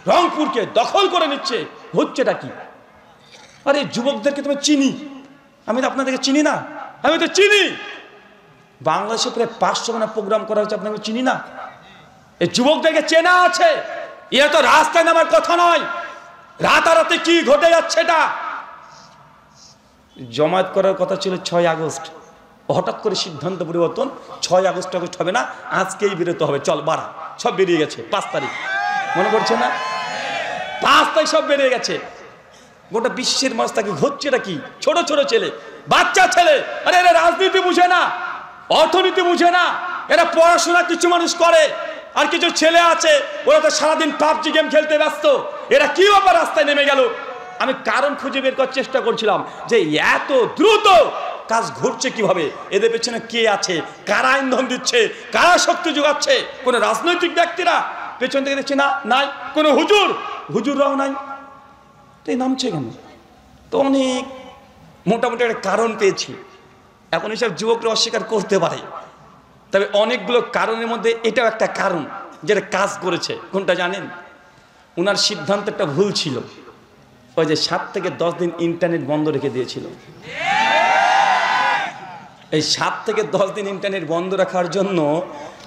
রংপুরকে দখল করে নিচ্ছে, হচ্ছেটা কি? আরে যুবকদেরকে তুমি চিনি, আমি তো আপনাদেরকে চিনি না। আমি তো চিনি, বাংলাদেশে প্রায় 500 মানে প্রোগ্রাম করা হচ্ছে, আপনাকে চিনি না? এই যুবকদেরকে চেনা আছে। এরা তো রাস্তায় নামার কথা নয়। রাতারাতি কি ঘটে যাচ্ছে এটা? জমায়েত করার কথা ছিল 6 আগস্ট, হঠাৎ করে সিদ্ধান্ত পরিবর্তন। 6 আগস্ট হবে না, আজকেই বেরোতে হবে, চল বাড়া। সব বেরিয়ে গেছে 5 তারিখ, মনে পড়ছে না? 5 তারিখ সব বেরিয়ে গেছে। গোটা বিশ্বের মাঝ তাকে ঘটছেটা কি? ছোট ছোট ছেলে, বাচ্চা ছেলে। আরে এরা রাজনীতি বুঝে না, অর্থনীতি বুঝে না, এরা পড়াশোনা কিছু মানুষ করে, আর কিছু ছেলে আছে ওরা তো সারাদিন পাবজি গেম খেলতে ব্যস্ত। এরা কি ব্যাপার রাস্তায় নেমে গেল? আমি কারণ খুঁজে বের করার চেষ্টা করছিলাম যে এত দ্রুত কাজ ঘটছে কিভাবে, এদের পেছনে কে আছে, কারা ইন্ধন দিচ্ছে, কারা শক্তি যোগাচ্ছে? কোন রাজনৈতিক ব্যক্তিরা পেছন থেকে দেখছি না, নাই কোনো হুজুররাও নাই। তো এই নামছে কেন? তো অনেক মোটামুটি একটা কারণ পেয়েছি। এখন এসব যুবকরা অস্বীকার করতে পারে, তবে অনেকগুলো কারণের মধ্যে এটাও একটা কারণ যেটা কাজ করেছে। কোনটা জানেন? ওনার সিদ্ধান্তটা ভুল ছিল। ওই যে 7 থেকে 10 দিন ইন্টারনেট বন্ধ রেখে দিয়েছিল। এই 7 থেকে 10 দিন ইন্টারনেট বন্ধ রাখার জন্য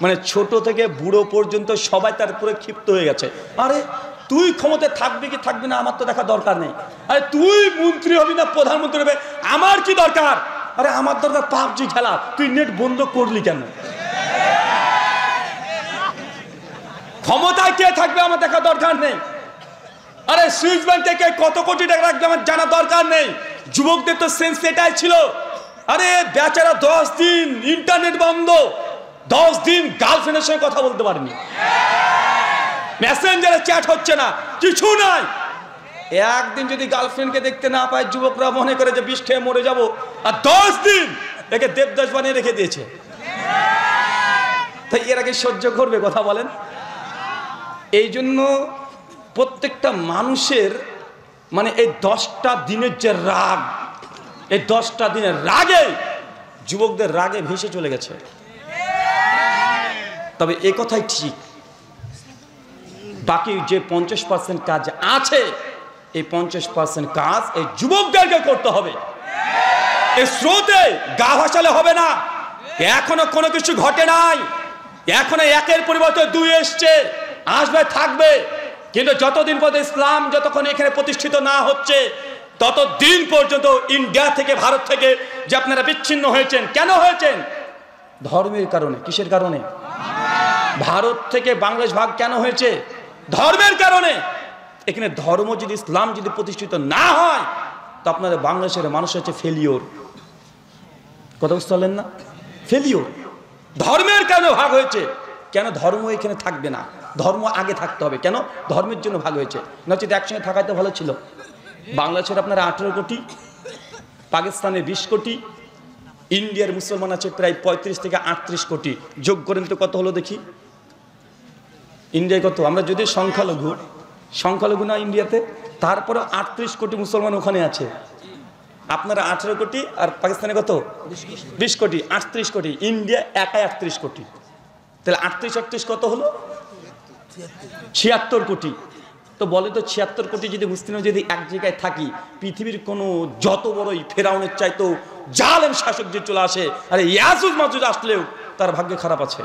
মানে ছোট থেকে বুড়ো পর্যন্ত সবাই তার উপরে ক্ষিপ্ত হয়ে গেছে। আরে তুই ক্ষমতায় থাকবি কি থাকবি না আমার তো দেখা দরকার নেই। আরে তুই মন্ত্রী হবি না প্রধানমন্ত্রী হবে, আমার কি দরকার? আরে আমার দরকার পাবজি খেলা, তুই নেট বন্ধ করলি কেন? ক্ষমতায় কে থাকবে আমার দেখা দরকার নেই। আরে সুইস ব্যাংক থেকে কত কোটি টাকা রাখবে আমার জানা দরকার নেই। যুবকদের তো সেন্স এটাই ছিল। আরে বেচারা 10 দিন ইন্টারনেট বন্ধ, 10 দিন গার্লফ্রেন্ডের সঙ্গে কথা বলতে পারেনি, মেসেঞ্জারে চ্যাট হচ্ছে না, কিছু নাই। একদিন যদি গার্লফ্রেন্ডকে দেখতে না পায় যুবকরা মনে করে যে বিষ খেয়ে মরে যাব। আর 10 দিন একে দেবদাস বানিয়ে রেখে দিয়েছে। তাই এর আগে সহ্য করবে? কথা বলেন। এই জন্য প্রত্যেকটা মানুষের মানে এই 10টা দিনের যে রাগ, এই 10টা দিনের রাগে যুবকদের রাগে ভেসে চলে গেছে। তবে এ কথাই ঠিক, বাকি যে 50% কাজ আছে, এই 50% কাজ এই যুবকদেরকে করতে হবে। এই স্রোতে গা ভাসালে হবে না। এখনো কোনো কিছু ঘটে নাই, এখনো 1-এর পরিবর্তে 2 এসছে, আসবে, থাকবে। কিন্তু যতদিন পর্যন্ত ইসলাম যতক্ষণ এখানে প্রতিষ্ঠিত না হচ্ছে ততদিন পর্যন্ত ইন্ডিয়া থেকে, ভারত থেকে যে আপনারা বিচ্ছিন্ন হয়েছেন, কেন হয়েছেন? ধর্মের কারণে। কিসের কারণে? ভারত থেকে বাংলাদেশ ভাগ কেন হয়েছে? ধর্মের কারণে। এখানে ধর্ম যদি, ইসলাম যদি প্রতিষ্ঠিত না হয় তো আপনাদের বাংলাদেশের মানুষ হচ্ছে ফেলিওর। কথা বুঝতে পারলেন না? ফেলিওর। ধর্মের কেন ভাগ হয়েছে? কেন ধর্ম এখানে থাকবে না? ধর্ম আগে থাকতে হবে। কেন? ধর্মের জন্য ভাগ হয়েছে, নচেত একসঙ্গে থাকাই তো ভালো ছিল। বাংলাদেশের আপনার 18 কোটি, পাকিস্তানের 20 কোটি, ইন্ডিয়ার মুসলমান আছে প্রায় 35 থেকে 38 কোটি। যোগ করেন তো কত হলো দেখি। ইন্ডিয়ায় কত? আমরা যদি সংখ্যালঘু না ইন্ডিয়াতে, তারপরে 38 কোটি মুসলমান ওখানে আছে। আপনারা 18 কোটি আর পাকিস্তানে কত? 20 কোটি, 38 কোটি। ইন্ডিয়া একাই 38 কোটি। তাহলে 38 কত হলো? 76 কোটি। তো বলে তো 76 কোটি যদি মুসলিম যদি এক জায়গায় থাকি, পৃথিবীর কোনো যত বড়ই ফেরাউনের চাইতো জালেম শাসক যে চলে আসে, আরে ইয়াজুজ মাজুজ আসলেও তার ভাগ্য খারাপ আছে।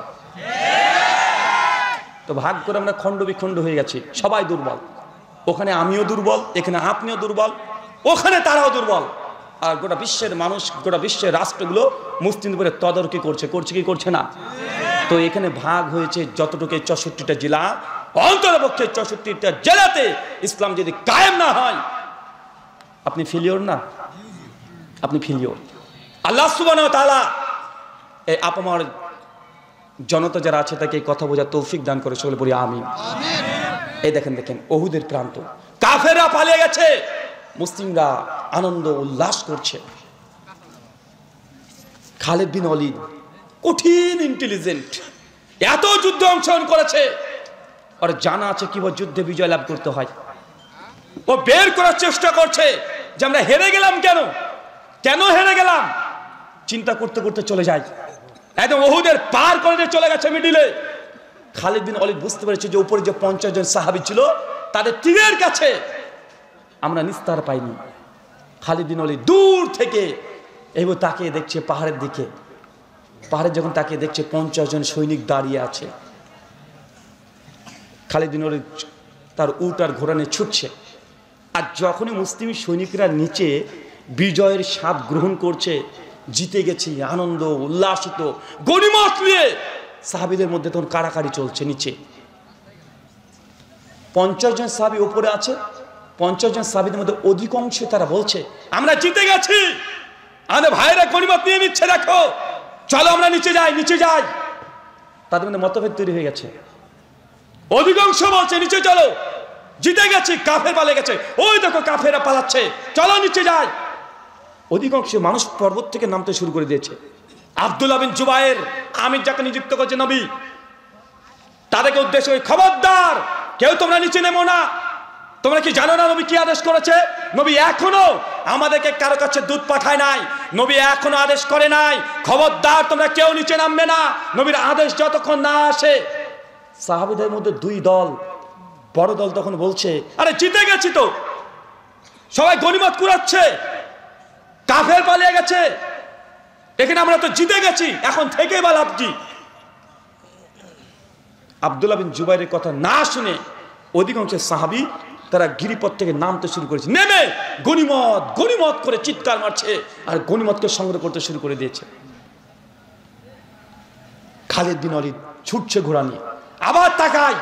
তো ভাগ করে আমরা খণ্ড বিখণ্ড হয়ে গেছি, সবাই দুর্বল। ওখানে আমিও দুর্বল, এখানে আপনিও দুর্বল, ওখানে তারাও দুর্বল। আর গোটা বিশ্বের মানুষ, গোটা বিশ্বের রাষ্ট্রগুলো মুসলিমদের উপরে তদারকি করছে কি করছে না? তো এখানে ভাগ হয়েছে যতটুকু 64টা জেলা, অন্ততপক্ষে 64টা জেলাতে ইসলাম যদি কায়েম না হয়, আপনি ফেলিওর না? আপনি ফেলিওর। আল্লাহ সুবহানাহু ওয়া তাআলা এই আপামর জনতা যারা আছে তাকে এই কথা বোঝার তৌফিক দান করে, সকলে বলি আমিন। এই দেখেন ওহুদের প্রান্ত, কাফেররা পালিয়ে গেছে, মুসলিমরা আনন্দ উল্লাস করছে। খালিদ বিন ওয়ালিদ কঠিন ইন্টেলিজেন্ট, এত যুদ্ধে অংশগ্রহণ করেছে, আর জানা আছে কিভাবে যুদ্ধে বিজয় লাভ করতে হয়। ও বের করার চেষ্টা করছে যে আমরা হেরে গেলাম কেন হেরে গেলাম, চিন্তা করতে করতে চলে যায়, একদম ওহুদের পার করে চলে গেছে মিডিলে। খালিদ বিন ওয়ালিদ বুঝতে পেরেছে যে উপরে যে 50 জন সাহাবী ছিল তাদের তীরের কাছে আমরা নিস্তার পাইনি। খালিদ বিন ওয়ালিদ দূর থেকে এইভাবে তাকিয়ে দেখছে পাহাড়ের দিকে। পাহাড়ে যখন তাকিয়ে দেখছে 50 জন সৈনিক দাঁড়িয়ে আছে, খালিদ বিন ওয়ালিদ তার উট আর ঘোড়া নিয়ে ছুটছে। আর যখনই মুসলিম সৈনিকরা নিচে বিজয়ের স্বাদ গ্রহণ করছে, জিতে গেছি, আনন্দ উল্লাসিত গনিমত নিয়ে, সাহাবীদের মধ্যে তখন কাড়াকাড়ি চলছে নিচে। 50 জন সাহাবী উপরে আছে, 50 জন সাহাবীদের মধ্যে অধিকাংশ তারা বলছে আমরা জিতে গেছি, আমাদের ভাইরা গনিমত নিয়ে নিচ্ছে, দেখো চলো আমরা নিচে যাই। তাদের মধ্যে মতভেদ তৈরি হয়ে গেছে। অধিকাংশ বলছে নিচে চলো, জিতে গেছি, কাফের পালিয়ে গেছে, ওই দেখো কাফেররা পালাচ্ছে, চলো নিচে যাই। অধিকাংশ মানুষ পর্বত থেকে নামতে শুরু করে দিয়েছে। আব্দুল্লাহ বিন জুবায়ের আমির যাকে নিযুক্ত করেছে নবী, তাদেরকে উদ্দেশ্য করে খবরদার কেউ তোমরা নিচে নেমো না। তোমরা কি জানো না নবী কি আদেশ করেছে? নবী এখনো আমাদেরকে কারো কাছে দুধ পাঠায় নাই, নবী এখনো আদেশ করে নাই খবরদার তোমরা কেউ নিচে নামবে না, নবীর আদেশ যতক্ষণ না আসে। সাহাবীদের মধ্যে দুই দল, বড় দল তখন বলছে আরে জিতে গেছি তো, সবাই গনিমত কুড়াচ্ছে, কাফের পালিয়ে গেছে, এখানে আমরা তো জিতে গেছি, এখন থেকে বা লাভ কি? আব্দুল্লাহ বিন জুবাইরের কথা না শুনে অধিকাংশ সাহাবী তারা গিরিপথ থেকে নামতে শুরু করেছে, নেমে গনিমত করে চিৎকার মারছে আর গনিমতকে সংগ্রহ করতে শুরু করে দিয়েছে। খালিদ বিন ওয়ালিদ ছুটছে ঘোড়া নিয়ে, আবার তাকায়,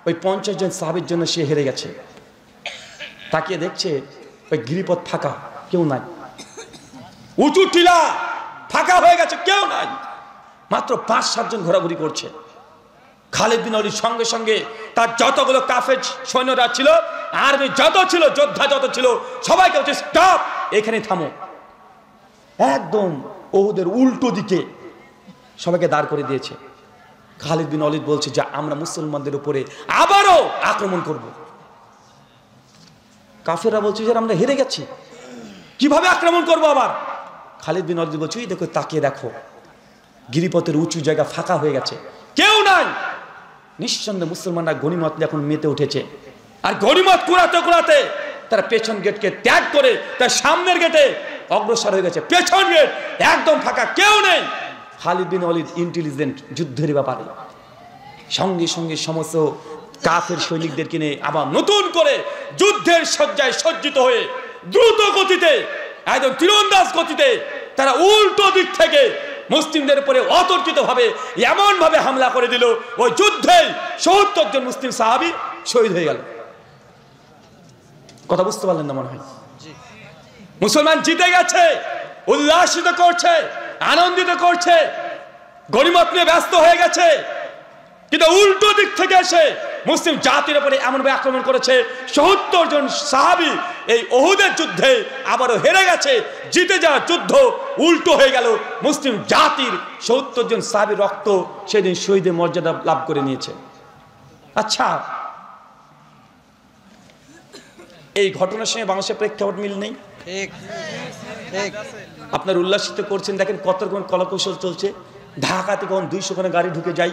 ওই 50 জন সাহাবীর জন্য সে হেরে গেছে। তাকিয়ে দেখছে ওই গিরিপথ ফাঁকা, কেউ নাই, উঁচু টিলা ফাঁকা হয়ে গেছে, কেউ নাই, মাত্র 5-7 জন ঘোরাঘুরি করছে। খালিদ বিন ওয়ালিদ সঙ্গে সঙ্গে তার যতগুলো কাফের সৈন্যরা ছিল, আর্মি যত ছিল, যোদ্ধা যত ছিল, সবাইকে বলছে স্টপ, এখানে থামো। একদম ওহুদের উল্টো দিকে সবাইকে দাঁড় করে দিয়েছে। খালিদ বিন ওয়ালিদ বলছে যে আমরা মুসলমানদের উপরে আবারও আক্রমণ করব। কাফেররা বলছে যে আমরা হেরে গেছি, কিভাবে আক্রমণ করব আবার? খালিদ বিন ওয়ালিদ বলছে দেখো, তাকিয়ে দেখো, গিরিপথের উঁচু জায়গা ফাঁকা হয়ে গেছে, কেউ নাই। নিঃসন্দেহে মুসলমানরা গনিমত এখন মেতে উঠেছে, আর গনিমত কুড়াতে তারা পেছন গেটকে ত্যাগ করে তার সামনের গেটে অগ্রসর হয়ে গেছে। পেছন গেট একদম ফাঁকা, কেউ নেই। খালিদ বিন ওয়ালিদ ইন্টেলিজেন্ট যুদ্ধের ব্যাপারে, সঙ্গে সঙ্গে সমস্ত কাফের সৈনিকদেরকে নিয়ে আবার নতুন করে যুদ্ধের সজ্জায় সজ্জিত হয়ে দ্রুত গতিতে, একদম তীরন্দাজ গতিতে তারা উল্টো দিক থেকে মুসলিমদের উপরে অতর্কিত ভাবে এমন ভাবে হামলা করে দিল, ওই যুদ্ধে ৭০ জন মুসলিম সাহাবী শহীদ হয়ে গেল। কথা বুঝতে পারলেন না মনে হয়? মুসলমান জিতে গেছে, উল্লাসিত করছে, আনন্দিত করছে, গনিমত নিয়ে ব্যস্ত হয়ে গেছে। কিন্তু উল্টো দিক থেকে এসে মুসলিম জাতির উপরে এমনভাবে আক্রমণ করেছে, ৭০ জন সাহাবী এই উহুদের যুদ্ধে আবারও হেরে গেছে। জিতে যাওয়া যুদ্ধ উল্টো হয়ে গেল, মুসলিম জাতির ৭০ জন সাহাবীর রক্ত সেদিন শহীদের মর্যাদা লাভ করে নিয়েছে। আচ্ছা, এই ঘটনার সঙ্গে বাংলাদেশের প্রেক্ষাপট মিল নেই? আপনার উল্লাসিত করছেন, দেখেন কত রকম কলাকৌশল চলছে। ঢাকাতে কখন ২০০ খানা গাড়ি ঢুকে যায়,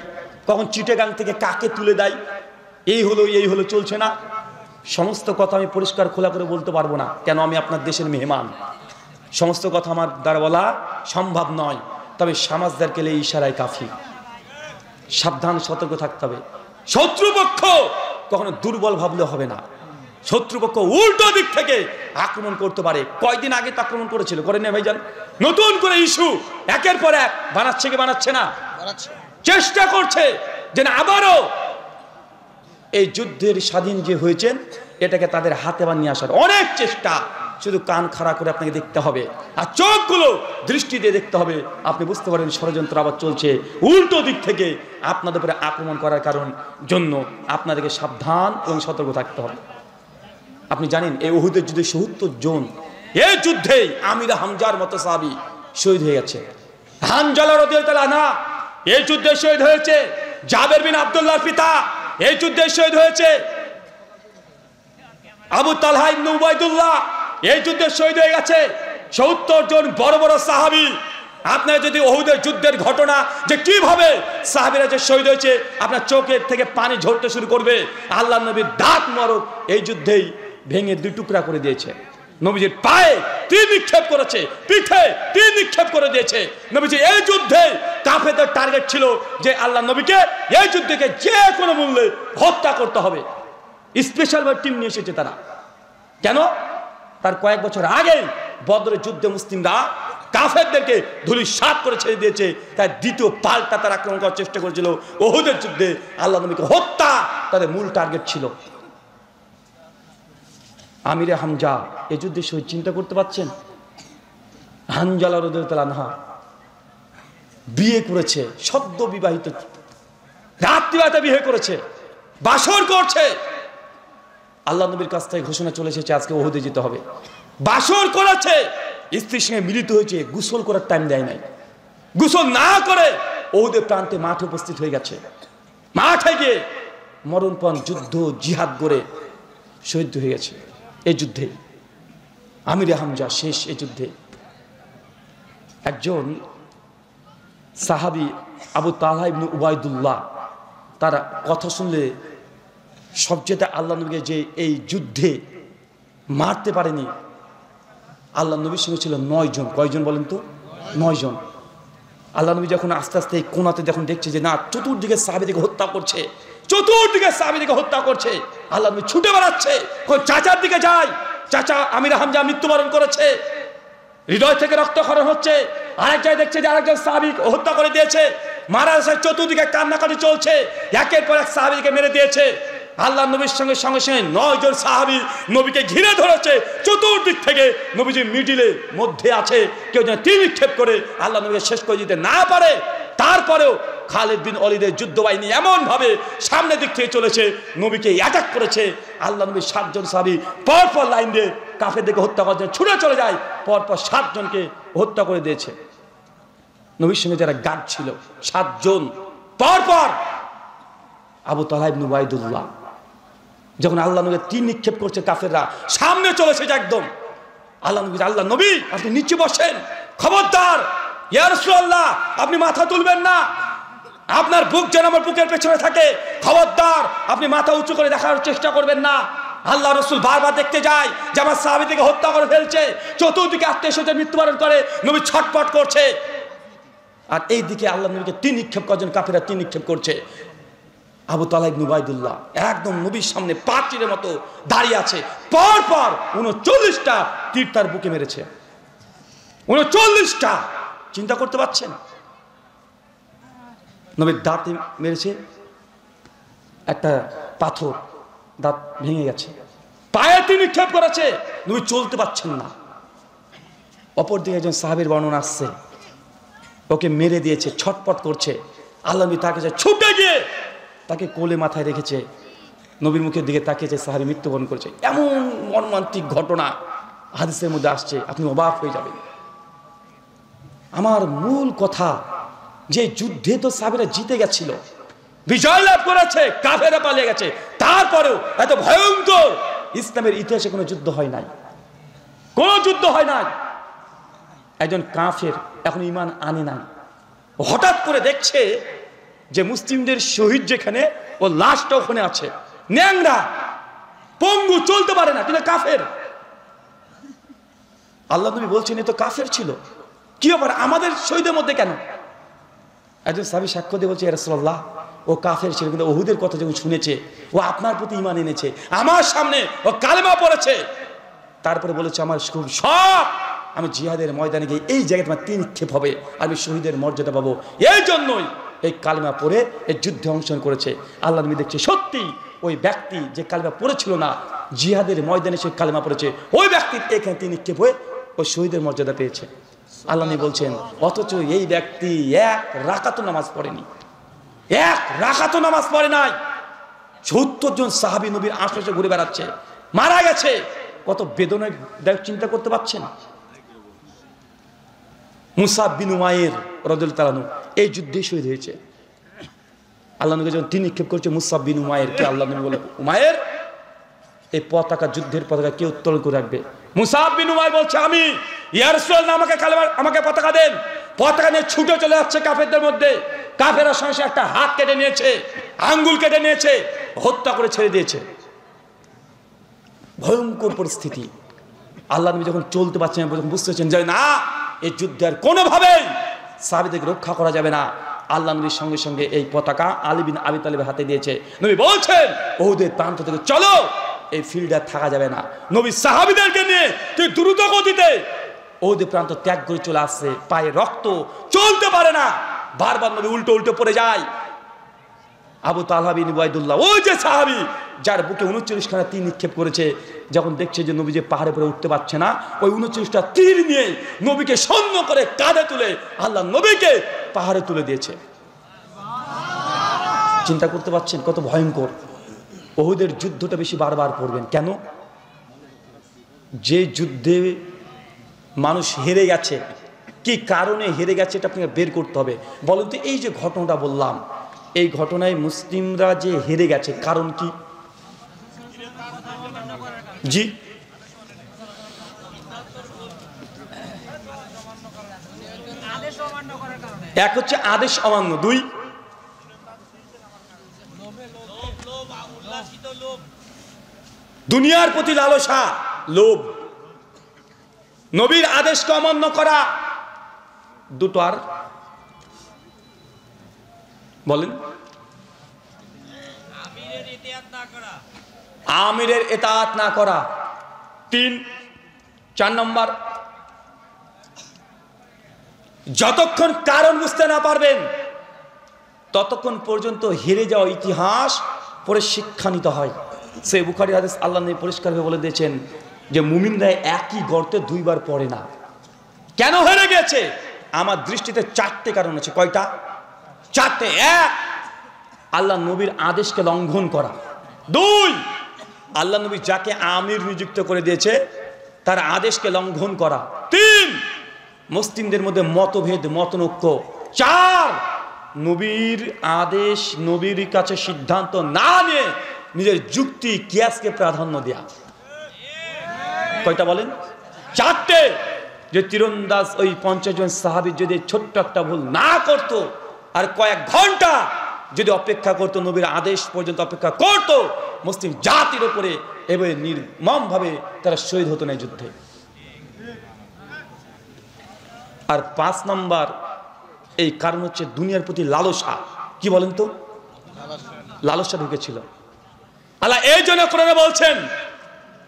কখন চিটাগাং থেকে কাকে তুলে দেয়, এই হলো চলছে না। সমস্ত কথা আমি পরিষ্কার খোলা করে বলতে পারবো না, কেন আমি আপনার দেশের মেহমান। সমস্ত কথা আমার দ্বারা বলা সম্ভব নয়, তবে সমাজদারকে এই ইশারায় কাফি। সাবধান, সতর্ক থাকতে হবে। শত্রুপক্ষ কখনো দুর্বল ভাবলে হবে না, শত্রুপক্ষ উল্টো দিক থেকে আক্রমণ করতে পারে। কয়দিন আগে তো আক্রমণ করেছিল, করেন না ভাইজান? নতুন করে ইস্যু একের পর এক বানাচ্ছে কি বানাচ্ছে না, চেষ্টা করছে যে না আবারও এই যুদ্ধের স্বাধীন যে হয়েছেন এটাকে তাদের হাতে বানিয়ে আসার অনেক চেষ্টা। শুধু কান খাড়া করে আপনাকে দেখতে হবে আর চোখগুলো দৃষ্টি দিয়ে দেখতে হবে, আপনি বুঝতে পারেন ষড়যন্ত্র আবার চলছে উল্টো দিক থেকে আপনাদের উপরে আক্রমণ করার জন্য আপনাদেরকে সাবধান এবং সতর্ক থাকতে হবে। আপনি জানেন এই উহুদের যুদ্ধে ৭০ জন, এই যুদ্ধে আমির হামজার মতো সাহাবী শহীদ হয়ে গেছে। হানজালা রাদিয়াল্লাহু আনহু এই যুদ্ধে শহীদ হয়েছে। জাবের বিন আব্দুল্লাহর পিতা এই যুদ্ধে শহীদ হয়েছে। আবু তালহা ইবনে উবাইদুল্লাহ এই যুদ্ধে শহীদ হয়ে গেছে। ৭০ জন বড় বড় সাহাবী। আপনারা যদি উহুদের যুদ্ধের ঘটনা যে কিভাবে সাহাবীরা যে শহীদ হয়েছে, আপনার চোখের থেকে পানি ঝরতে শুরু করবে। আল্লাহর নবীর দাঁত মোবারক এই যুদ্ধেই ভেঙে ২ টুকরা করে দিয়েছে। নবীজির পায়ে তীর নিক্ষেপ করেছে, পিঠে তীর নিক্ষেপ করে দিয়েছে। নবীজি এই যুদ্ধে কাফেরদের টার্গেট ছিল যে আল্লাহ নবীকে এই যুদ্ধকে যে কোনো মূল্যে হত্যা করতে হবে। স্পেশাল টিম নিয়ে এসেছে তারা। কেন? তার কয়েক বছর আগে বদরের যুদ্ধে মুসলিমরা কাফেরদেরকে ধূলিসাৎ করে ছেড়ে দিয়েছে, তাই দ্বিতীয় পাল্টা তারা আক্রমণ করার চেষ্টা করেছিল। উহুদের যুদ্ধে আল্লাহ নবীকে হত্যা তাদের মূল টার্গেট ছিল। আমিরে হামজা এই যুদ্ধে শহীদ, চিন্তা করতে পারছেন? হানজালা রাদিয়াল্লাহু আনহা বিয়ে করেছে, সদ্য বিবাহিত, রাত্রিবেলা বিয়ে করেছে, বাসর করছে। আল্লাহ নবীর কাছ থেকে ঘোষণা চলে এসেছে আজকে উহুদে যেতে হবে। বাসর করেছে, স্ত্রীর সঙ্গে মিলিত হয়েছে, গোসল করার টাইম দেয় নাই। গোসল না করে উহুদের প্রান্তে মাঠে উপস্থিত হয়ে গেছে। মাঠে গিয়ে মরণপণ যুদ্ধ জিহাদ করে শহীদ হয়ে গেছে। এই যুদ্ধে আমিরে হামজা শেষ। এই যুদ্ধে একজন সাহাবী আবু তালহা ইবনে উবাইদুল্লাহ, তারা কথা শুনলে সবচেয়ে আল্লাহ নবীকে যে এই যুদ্ধে মারতে পারেনি, আল্লাহ নবীর সঙ্গে ছিল ৯ জন। কয়জন বলেন তো? ৯ জন। আল্লাহ নবী যখন আস্তে আস্তে এই কোনাতে যখন দেখছে যে না চতুর্দিকে সাহাবীদেরকে হত্যা করছে, চতুর্দিকে সাহাবীদেরকে হত্যা করছে, আল্লাহ নবী ছুটে বেড়াচ্ছে, চাচার দিকে যায়। চাচা আমির হামজা মৃত্যুবরণ করেছে, হৃদয় থেকে রক্তক্ষরণ হচ্ছে। আরেক জায়গায় দেখছে যে আরেকজন সাহাবী হত্যা করে দিয়েছে, মারা গেছে। চতুর্দিকে কান্নাকাটি চলছে, একের পর এক সাহাবীকে মেরে দিয়েছে। আল্লাহ নবীর সঙ্গে সঙ্গে ৯ জন সাহাবী নবীকে ঘিরে ধরেছে। চতুর্দিক থেকে নবীজি মিডিলে মধ্যে আছে, কেউ যেন তীর নিক্ষেপ করে আল্লাহ নবীকে শেষ করে দিতে না পারে। তারপরেও খালিদ বিন ওয়ালিদের যুদ্ধ বাহিনী এমন ভাবে সামনের দিক থেকে চলেছে, নবীকে অ্যাটাক করেছে। আল্লাহ নবীর ৭ জন সাহাবী পরপর লাইন দিয়ে কাফেরদেরকে হত্যা করার জন্য ছুটে চলে যায়, পরপর ৭ জনকে হত্যা করে দিয়েছে। নবীর সঙ্গে যারা গার্ড ছিল ৭ জন পরপর। আবু তালহা ইবনে উবাইদুল্লাহ যখন আল্লাহ নবী তীর নিক্ষেপ করছে, কাফেররা সামনে চলেছে একদম। আল্লাহ নবী আপনি নিচে বসেন, খবরদার ইয়া রাসূলুল্লাহ আপনি মাথা তুলবেন না, আপনার বুক যেন আমার বুকের পেছনে থাকে, খবরদার আপনি মাথা উঁচু করে দেখার চেষ্টা করবেন না। আল্লাহ রাসূল বারবার দেখতে যায় যে আমার সাহাবীদেরকে হত্যা করে ফেলছে, চতুর্দিকে আত্মীয়স্বজন মৃত্যুবরণ করে, নবী ছটফট করছে। আর এই দিকে আল্লাহ নবীকে তীর নিক্ষেপ করেন, কাফেররা তীর নিক্ষেপ করছে। আবু তালহা ইবনে উবাইদুল্লাহ একদম নবীর সামনে পাঁচিলের মতো দাঁড়িয়ে আছে, পরপর ৩৯টা তীর তার বুকে মেরেছে। ৩৯টা, চিন্তা করতে পারছেন? নবীর দাঁতে মেরেছে, একটা পাথর দাঁত ভেঙে গেছে। পায়ে তীর নিক্ষেপ করেছে, নবী চলতে পারছেন না। অপরদিকে একজন সাহাবীর বর্ণনা আসছে, ওকে মেরে দিয়েছে, ছটপট করছে। আল্লাহ নবী তাকে ছুটে গিয়ে তাকে কোলে মাথায় রেখেছে, নবীর মুখের দিকে তাকিয়েছে, সাহাবী মৃত্যুবরণ করেছে। এমন মর্মান্তিক ঘটনা হাদিসের মধ্যে আসছে, আপনি অবাক হয়ে যাবেন। আমার মূল কথা, যে যুদ্ধে তো সাহাবীরা জিতে গেছিল, বিজয় লাভ করেছে, কাফেররা পালিয়ে গেছে, তারপরেও এত ভয়ঙ্কর ইসলামের ইতিহাসে কোনো যুদ্ধ হয় নাই, কোনো যুদ্ধ হয় নাই। একজন কাফের এখন ঈমান আনে নাই, হঠাৎ করে দেখছে যে মুসলিমদের শহীদ যেখানে, ও লাশটা ওখানে আছে, ন্যাংরা পঙ্গু, চলতে পারে না, কিন্তু কাফের। আল্লাহ নবী বলছেন এ তো কাফের ছিল, কি ব্যাপার আমাদের শহীদের মধ্যে কেন? একজন সাহাবী সাক্ষ্য দিয়ে বলছে, ইয়া রাসূলুল্লাহ, ও কাফের ছিল, কিন্তু উহুদের কথা যখন শুনেছে ও আপনার প্রতি ঈমান এনেছে, আমার সামনে ও কালেমা পড়েছে, তারপরে বলেছে আমার খুব শখ, আমি জিহাদের ময়দানে গিয়ে এই জায়গায় তোমার তিন নিক্ষেপ হবে, আমি শহীদের মর্যাদা পাবো, এই জন্যই এই কালেমা পড়ে এই যুদ্ধে অংশগ্রহণ করেছে। আল্লাহ নবী দেখছে সত্যি ওই ব্যক্তি যে কালেমা পড়েছিল না, জিহাদের ময়দানে সে কালেমা পড়েছে, ওই ব্যক্তির এখানে তিন নিক্ষেপ হয়ে ওই শহীদের মর্যাদা পেয়েছে। আল্লাহ নবী বলছেন অথচ এই ব্যক্তি এক রাকাতও নামাজ পড়েনি, এক রাকাতও নামাজ পড়ে নাই। ৭০ জন সাহাবী নবীর আশেপাশে ঘুরে বেড়াচ্ছে, মারা গেছে। কত বেদনাদায়ক চিন্তা করতে পারছেন? মুসাব বিন উমাইর রাদিয়াল্লাহু তাআলা আনহু এই যুদ্ধে শহীদ হয়েছে। আল্লাহ নবী যখন তিন নিক্ষেপ করছে মুসাব বিন উমাইরকে, আল্লাহ নবী বলে, উমাইর, এই পতাকা, যুদ্ধের পতাকা কে উত্তোলন করে রাখবে? মুসাব বিন উমাইর বলছে আমি। ইয়া রাসূলুল্লাহ, আমাকে পতাকা দেন। পতাকা নিয়ে ছুটে চলে যাচ্ছে কাফেরদের মধ্যে। কাফেররা সঙ্গে একটা হাত কেটে নিয়েছে, আঙ্গুল কেটে নিয়েছে, হত্যা করে ছেড়ে দিয়েছে। ভয়ঙ্কর পরিস্থিতি। আল্লাহ নবী যখন চলতে পারছেন, যখন বুঝতেছেন যে না, এই যুদ্ধে আর কোনোভাবেই সাহাবীদেরকে রক্ষা করা যাবে না, আল্লাহ নবীর সঙ্গে সঙ্গে এই পতাকা আলী বিন আবি তালেবের হাতে দিয়েছে। নবী বলছেন উহুদের প্রান্ত থেকে চলো, এই ফিল্ডে থাকা যাবে না। নবী সাহাবীদেরকে নিয়ে তুই দ্রুত গতিতে উহুদের প্রান্ত ত্যাগ করে চলে আসছে, পায়ে রক্ত, চলতে পারে না, বারবার নবী উল্টো উল্টো পড়ে যায়। আবু তালহা বিন উবাইদুল্লাহ, ওই যে সাহাবী যার বুকে ৩৯খানা তীর নিক্ষেপ করেছে, যখন দেখছে যে নবী যে পাহাড়ে পরে উঠতে পারছে না, ওই ৩৯টা তীর নিয়ে নবীকে সৈন্য করে কাঁধে তুলে আল্লাহ নবীকে পাহাড়ে তুলে দিয়েছে। চিন্তা করতে পারছেন কত ভয়ঙ্কর? উহুদের যুদ্ধটা বেশি বারবার পড়বেন কেন? যে যুদ্ধে মানুষ হেরে গেছে, কি কারণে হেরে গেছে এটা আপনাকে বের করতে হবে। বলেন তো, এই যে ঘটনাটা বললাম, এই ঘটনায় মুসলিমরা যে হেরে গেছে কারণ কি? জি, এক হচ্ছে আদেশ অমান্য, দুই দুনিয়ার প্রতি লালসা, লোভ, নবীর আদেশকে অমান্য করা, দুটো আর বলেন, আমিরের ইতাআত না করা, 3, 4 নম্বর, যতক্ষণ কারণ বুঝতে না পারবেন ততক্ষণ পর্যন্ত হেরে যাওয়া ইতিহাস পরে শিক্ষা নিতে হয়। সে বুখারী হাদিস, আল্লাহ নবী পরিষ্কারভাবে বলে দিয়েছেন যে মুমিনরা একই গর্তে দুইবার পড়ে না। কেন হেরে গেছে? আমার দৃষ্টিতে 4টে কারণ আছে। কয়টা? 4টে। 1, আল্লাহ নবীর আদেশকে লঙ্ঘন করা। 2, আল্লাহ নবী যাকে আমির নিযুক্ত করে দিয়েছে তার আদেশকে লঙ্ঘন করা। 3, মুসলিমদের মধ্যে মতভেদ, মতনৈক্য। 4, নবীর আদেশ, নবীর কাছে সিদ্ধান্ত না নিয়ে নিজের যুক্তি, কিয়াসকে প্রাধান্য দেয়া। কয়টা বলেন? 4টে। যে তীরন্দাজ ওই 50 জন সাহাবী যদি ছোট্ট একটা ভুল না করতো, আর কয়েক ঘন্টা যদি অপেক্ষা করতো, নবীর আদেশ পর্যন্ত অপেক্ষা করতো, মুসলিম জাতির উপরে এভাবে নির্মমভাবে তারা শহীদ হতো না এই যুদ্ধে। আর 5 নম্বর এই কারণ হচ্ছে দুনিয়ার প্রতি লালসা। কি বলেন তো? লালসা ঢুকেছিল। আল্লাহ এই জন্য কোরআনে বলছেন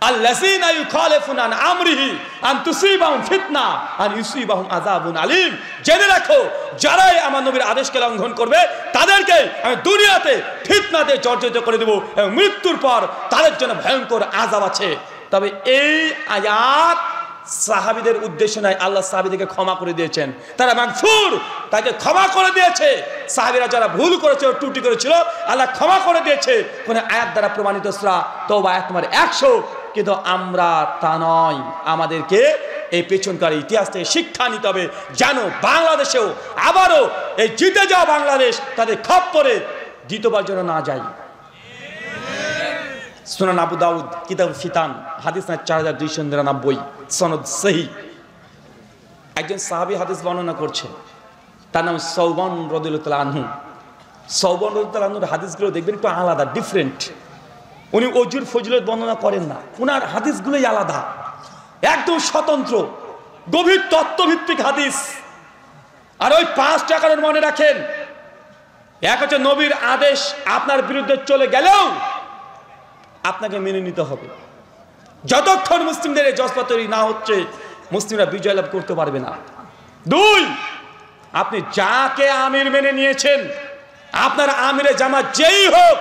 আল্লাযীনা ইউখালিফুনা আন আমরিহি আন তুসিবাহুম ফিতনা আন ইউসিবাহুম আযাবুন আলীম। জেনে রাখো, যারাই আমার নবীর আদেশকে লঙ্ঘন করবে তাদেরকে আমি দুনিয়াতে ফিতনাতে জর্জরিত করে দেব, এবং মৃত্যুর পর তাদের জন্য ভয়ঙ্কর আযাব আছে। তবে এই আয়াত সাহাবীদের উদ্দেশ্য নাই, আল্লাহ সাহাবীদেরকে ক্ষমা করে দিয়েছেন, তারা মাগফুর, তাকে ক্ষমা করে দিয়েছে। সাহাবীরা যারা ভুল করেছিল, ত্রুটি করেছিল, আল্লাহ ক্ষমা করে দিয়েছে। কোন আয়াত দ্বারা প্রমাণিত সূরা তওবা আয়াত নম্বর 100। কিন্তু আমরা তা নয়, আমাদেরকে এই পেছনকার ইতিহাস থেকে শিক্ষা নিতে হবে, যেন বাংলাদেশেও আবারও এই জিতে যাওয়া বাংলাদেশ তাদের খপ্পরে দ্বিতীয়বার যেন না যায়। সুনান আবু দাউদ কিতাবুল ফিতান হাদিস 4299, সনদ সহিহ। একজন সাহাবী হাদিস বর্ণনা করছেন, তার নাম সৌবান রাদিয়াল্লাহু তাআলা আনহু। সৌবান রাদিয়াল্লাহু তাআলা আনহুর হাদিসগুলো দেখবেন একটু আলাদা, ডিফারেন্ট। উনি অজুর ফজিলত বর্ণনা করেন না, উনার হাদিসগুলোই আলাদা, একদম স্বতন্ত্র, গভীর তত্ত্বভিত্তিক হাদিস। আর ওই 5টা কারণ মনে রাখেন। এক হচ্ছে নবীর আদেশ আপনার বিরুদ্ধে চলে গেলেও আপনাকে মেনে নিতে হবে। যতক্ষণ মুসলিমদের এই জজবা তৈরি না হচ্ছে, মুসলিমরা বিজয় লাভ করতে পারবে না। 2, আপনি যাকে আমির মেনে নিয়েছেন, আপনার আমিরে জামাত যেই হোক,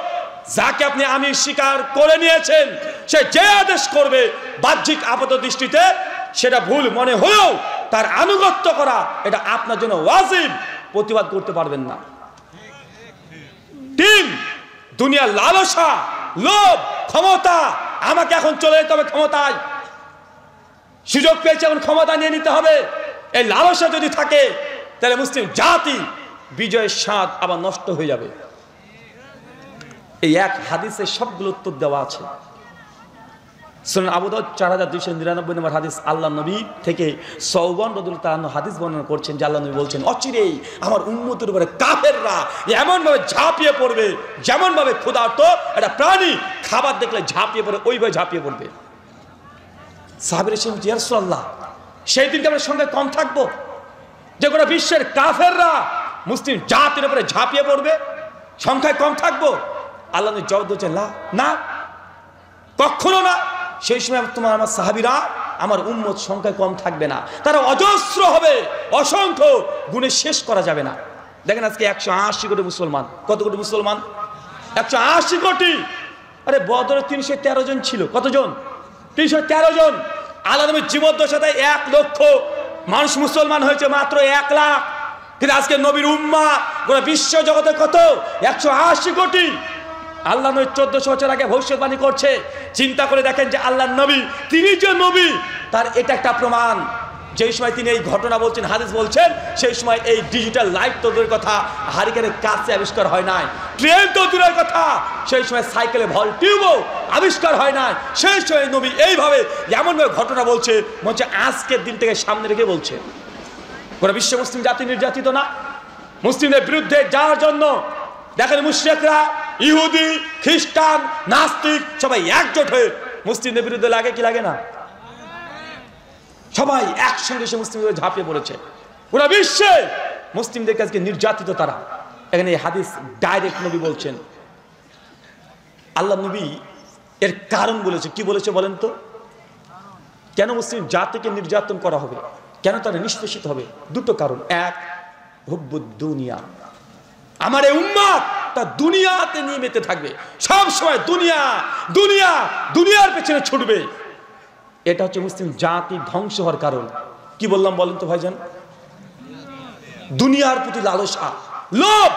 যাকে আপনি আমির স্বীকার করে নিয়েছেন, সে যে আদেশ করবে বাহ্যিক আপাত দৃষ্টিতে সেটা ভুল মনে হলেও তার আনুগত্য করা এটা আপনার জন্য ওয়াজিব, প্রতিবাদ করতে পারবেন না। 3, দুনিয়ার লালসা, লোভ, ক্ষমতা, আমাকে এখন চলে যেতে হবে ক্ষমতায়, সুযোগ পেয়েছে এখন ক্ষমতা নিয়ে নিতে হবে, এই লালসা যদি থাকে তাহলে মুসলিম জাতি বিজয়ের স্বাদ আবার নষ্ট হয়ে যাবে। এই এক হাদিসে সবগুলো উত্তর দেওয়া আছে। সুনান আবু দাউদ 4299 নম্বর হাদিস, আল্লাহ নবী থেকে সৌবান রাদিয়াল্লাহু তাআলা হাদিস বর্ণনা করছেন যে আল্লাহ নবী বলছেন, অচিরেই আমার উম্মতের উপরে কাফেররা এমনভাবে ঝাঁপিয়ে পড়বে, যেমনভাবে ক্ষুধার্ত একটা প্রাণী খাবার দেখলে ঝাঁপিয়ে পড়ে, ওইভাবে ঝাঁপিয়ে পড়বে। সাহাবীরা বলছেন, ইয়া রাসূলুল্লাহ, সেই দিনকে আমরা সঙ্গে কম থাকবো যে গোটা বিশ্বের কাফেররা মুসলিম জাতির উপরে ঝাঁপিয়ে পড়বে, সংখ্যায় কম থাকবো? আল্লাহ নবী জবাব দিয়েছেন, না, কখনো না। সেই সময় তোমার আমার সাহাবীরা, আমার উম্মত সংখ্যায় কম থাকবে না, তারা অজস্র হবে, অসংখ্য, গুণে শেষ করা যাবে না। দেখেন আজকে 180 কোটি মুসলমান। কত কোটি মুসলমান? 180 কোটি। আরে বদরে 313 জন ছিল। কতজন? 313 জন। আল্লাহ নবীর জীবদ্দশায় 1 লক্ষ মানুষ মুসলমান হয়েছে, মাত্র 1 লাখ। কিন্তু আজকে নবীর উম্মাহ গোটা বিশ্ব জগতে কত? 180 কোটি। আল্লাহ নবী 1400 বছর আগে ভবিষ্যৎবাণী করছে। চিন্তা করে দেখেন যে আল্লাহ নবী, তিনি যে নবী, তার এটা একটা প্রমাণ। যেই সময় তিনি এই ঘটনা বলছেন, হাদিস বলছেন, সেই সময় এই ডিজিটাল লাইট তো দূরের কথা, হারিকেনের কাছে আবিষ্কার হয় নাই, ট্রেন তো দূরের কথা, সেই সময় সাইকেলে ভল টিউবও আবিষ্কার হয় নাই। সেই সময় নবী এইভাবে এমনভাবে ঘটনা বলছে, আজকের দিনটাকে সামনে রেখে বলছে। গোটা বিশ্ব মুসলিম জাতি নির্যাতিত না? মুসলিমদের বিরুদ্ধে যাওয়ার জন্য দেখেন মুশরিকরা, ইহুদি, খ্রিস্টান, নাস্তিক সবাই একজোট হয়ে মুসলিমদের বিরুদ্ধে লাগে কি লাগে না? সবাই একসঙ্গে এসে মুসলিমদের ঝাঁপিয়ে পড়েছে। পুরো বিশ্বে মুসলিমদের কাছে নির্যাতিত তারা। এখানে এই হাদিস ডাইরেক্ট নবী বলছেন, আল্লাহ নবী এর কারণ বলেছে। কি বলেছে বলেন তো? কেন মুসলিম জাতিকে নির্যাতন করা হবে, কেন তারা নিষ্পেষিত হবে? 2টো কারণ। 1, হুব্বুদ দুনিয়া। আমার এই উম্মত তা দুনিয়াতে নিয়ে মেতে থাকবে, সব সময় দুনিয়া দুনিয়া দুনিয়ার পেছনে ছুটবে। এটা হচ্ছে মুসলিম জাতি ধ্বংস হওয়ার কারণ। কি বললাম বলেন তো ভাইজান? দুনিয়ার প্রতি লালসা, লোভ,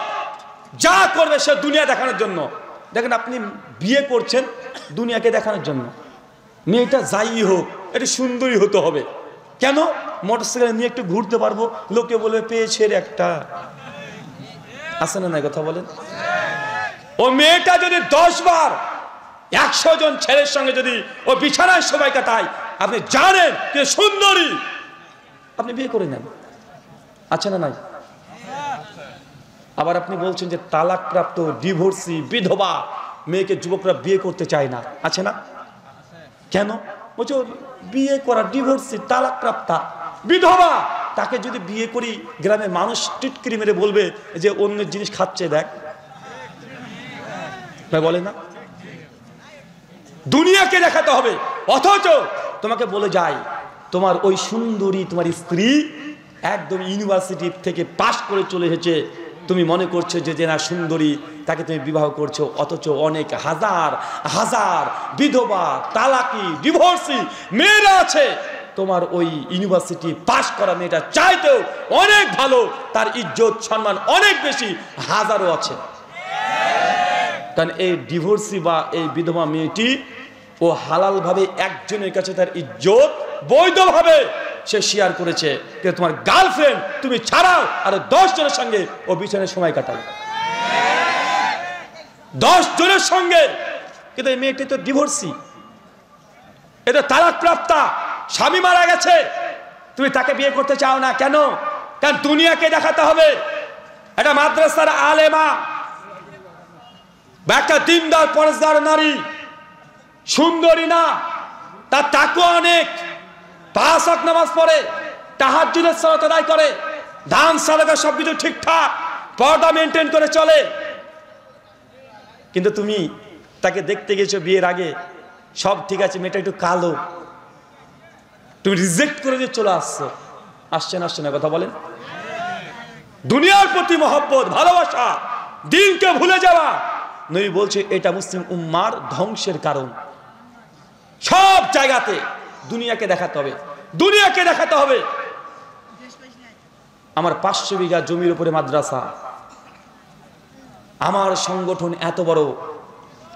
যা করবে সে দুনিয়া দেখানোর জন্য। দেখেন আপনি বিয়ে করছেন দুনিয়াকে দেখানোর জন্য। মেয়েটা যাই হোক, এটা সুন্দরী হতে হবে। কেন? মোটরসাইকেল নিয়ে একটু ঘুরতে পারবো, লোকে বলবে পেয়েছে একটা। আছে না নাই কথা বলেন? ও মেয়েটা যদি 10 বার 100 জন ছেলের সঙ্গে যদি ও বিছানায় সবাই কাটায়, আপনি জানেন যে সুন্দরী, আপনি বিয়ে করে নেন। আছে না নাই? আবার আপনি বলছেন যে তালাকপ্রাপ্ত, ডিভোর্সি, বিধবা মেয়েকে যুবকরা বিয়ে করতে চায় না। আছে না? কেন? বলছে বিয়ে করা, ডিভোর্সি, তালাকপ্রাপ্তা, বিধবা, তাকে যদি বিয়ে করি গ্রামের মানুষ টিটকিরি মেরে বলবে যে অন্যের জিনিস খাচ্ছে, দেখ। বলে না? দুনিয়াকে দেখাতে হবে। অথচ তোমাকে বলে যায় তোমার ওই সুন্দরী, তোমার স্ত্রী একদম ইউনিভার্সিটি থেকে পাশ করে চলে এসেছে, তুমি মনে করছো যে না সুন্দরী, তাকে তুমি বিবাহ করছো। অথচ অনেক হাজার হাজার বিধবা, তালাকি, ডিভোর্সি মেয়েরা আছে, তোমার ওই ইউনিভার্সিটি পাশ করা মেয়েটা চাইতেও অনেক ভালো, তার ইজ্জত সম্মান অনেক বেশি, হাজারও আছে। কারণ এই ডিভোর্সি বা এই বিধবা মেয়েটি ও হালাল ভাবে একজনের কাছে তার ইজ্জত বৈধভাবে সে শেয়ার করেছে, কিন্তু তোমার গার্লফ্রেন্ড তুমি ছাড়াও আরো 10 জনের সঙ্গে ও বিছানায় সময় কাটায়, 10 জনের সঙ্গে। কিন্তু এই মেয়েটি তো ডিভোর্সি, এটা তালাক প্রাপ্তা, স্বামী মারা গেছে, তুমি তাকে বিয়ে করতে চাও না কেন? কারণ দুনিয়াকে দেখাতে হবে একটা মাদ্রাসার আলেমা বা একটা দিনদার পরেশদার নারী সুন্দরী না, তার তাকওয়া অনেক, 5 ওয়াক্ত নামাজ পড়ে, তাহাজ্জুদের সালাত আদায় করে, দান সাদাকা সবকিছু ঠিকঠাক, পর্দা মেনটেন করে চলে। কিন্তু তুমি তাকে দেখতে গেছো বিয়ের আগে, সব ঠিক আছে, মেয়েটা একটু কালো, তুমি রিজেক্ট করে দিয়ে চলে আসছো। আসছে না কথা বলেন? দুনিয়ার প্রতি মহব্বত, ভালোবাসা, দিনকে ভুলে যাওয়া, নবী বলছে এটা মুসলিম উম্মার ধ্বংসের কারণ। সব জায়গাতে দুনিয়াকে দেখাতে হবে, দুনিয়াকে দেখাতে হবে। আমার 500 বিঘা জমির উপরে মাদ্রাসা, আমার সংগঠন এত বড়,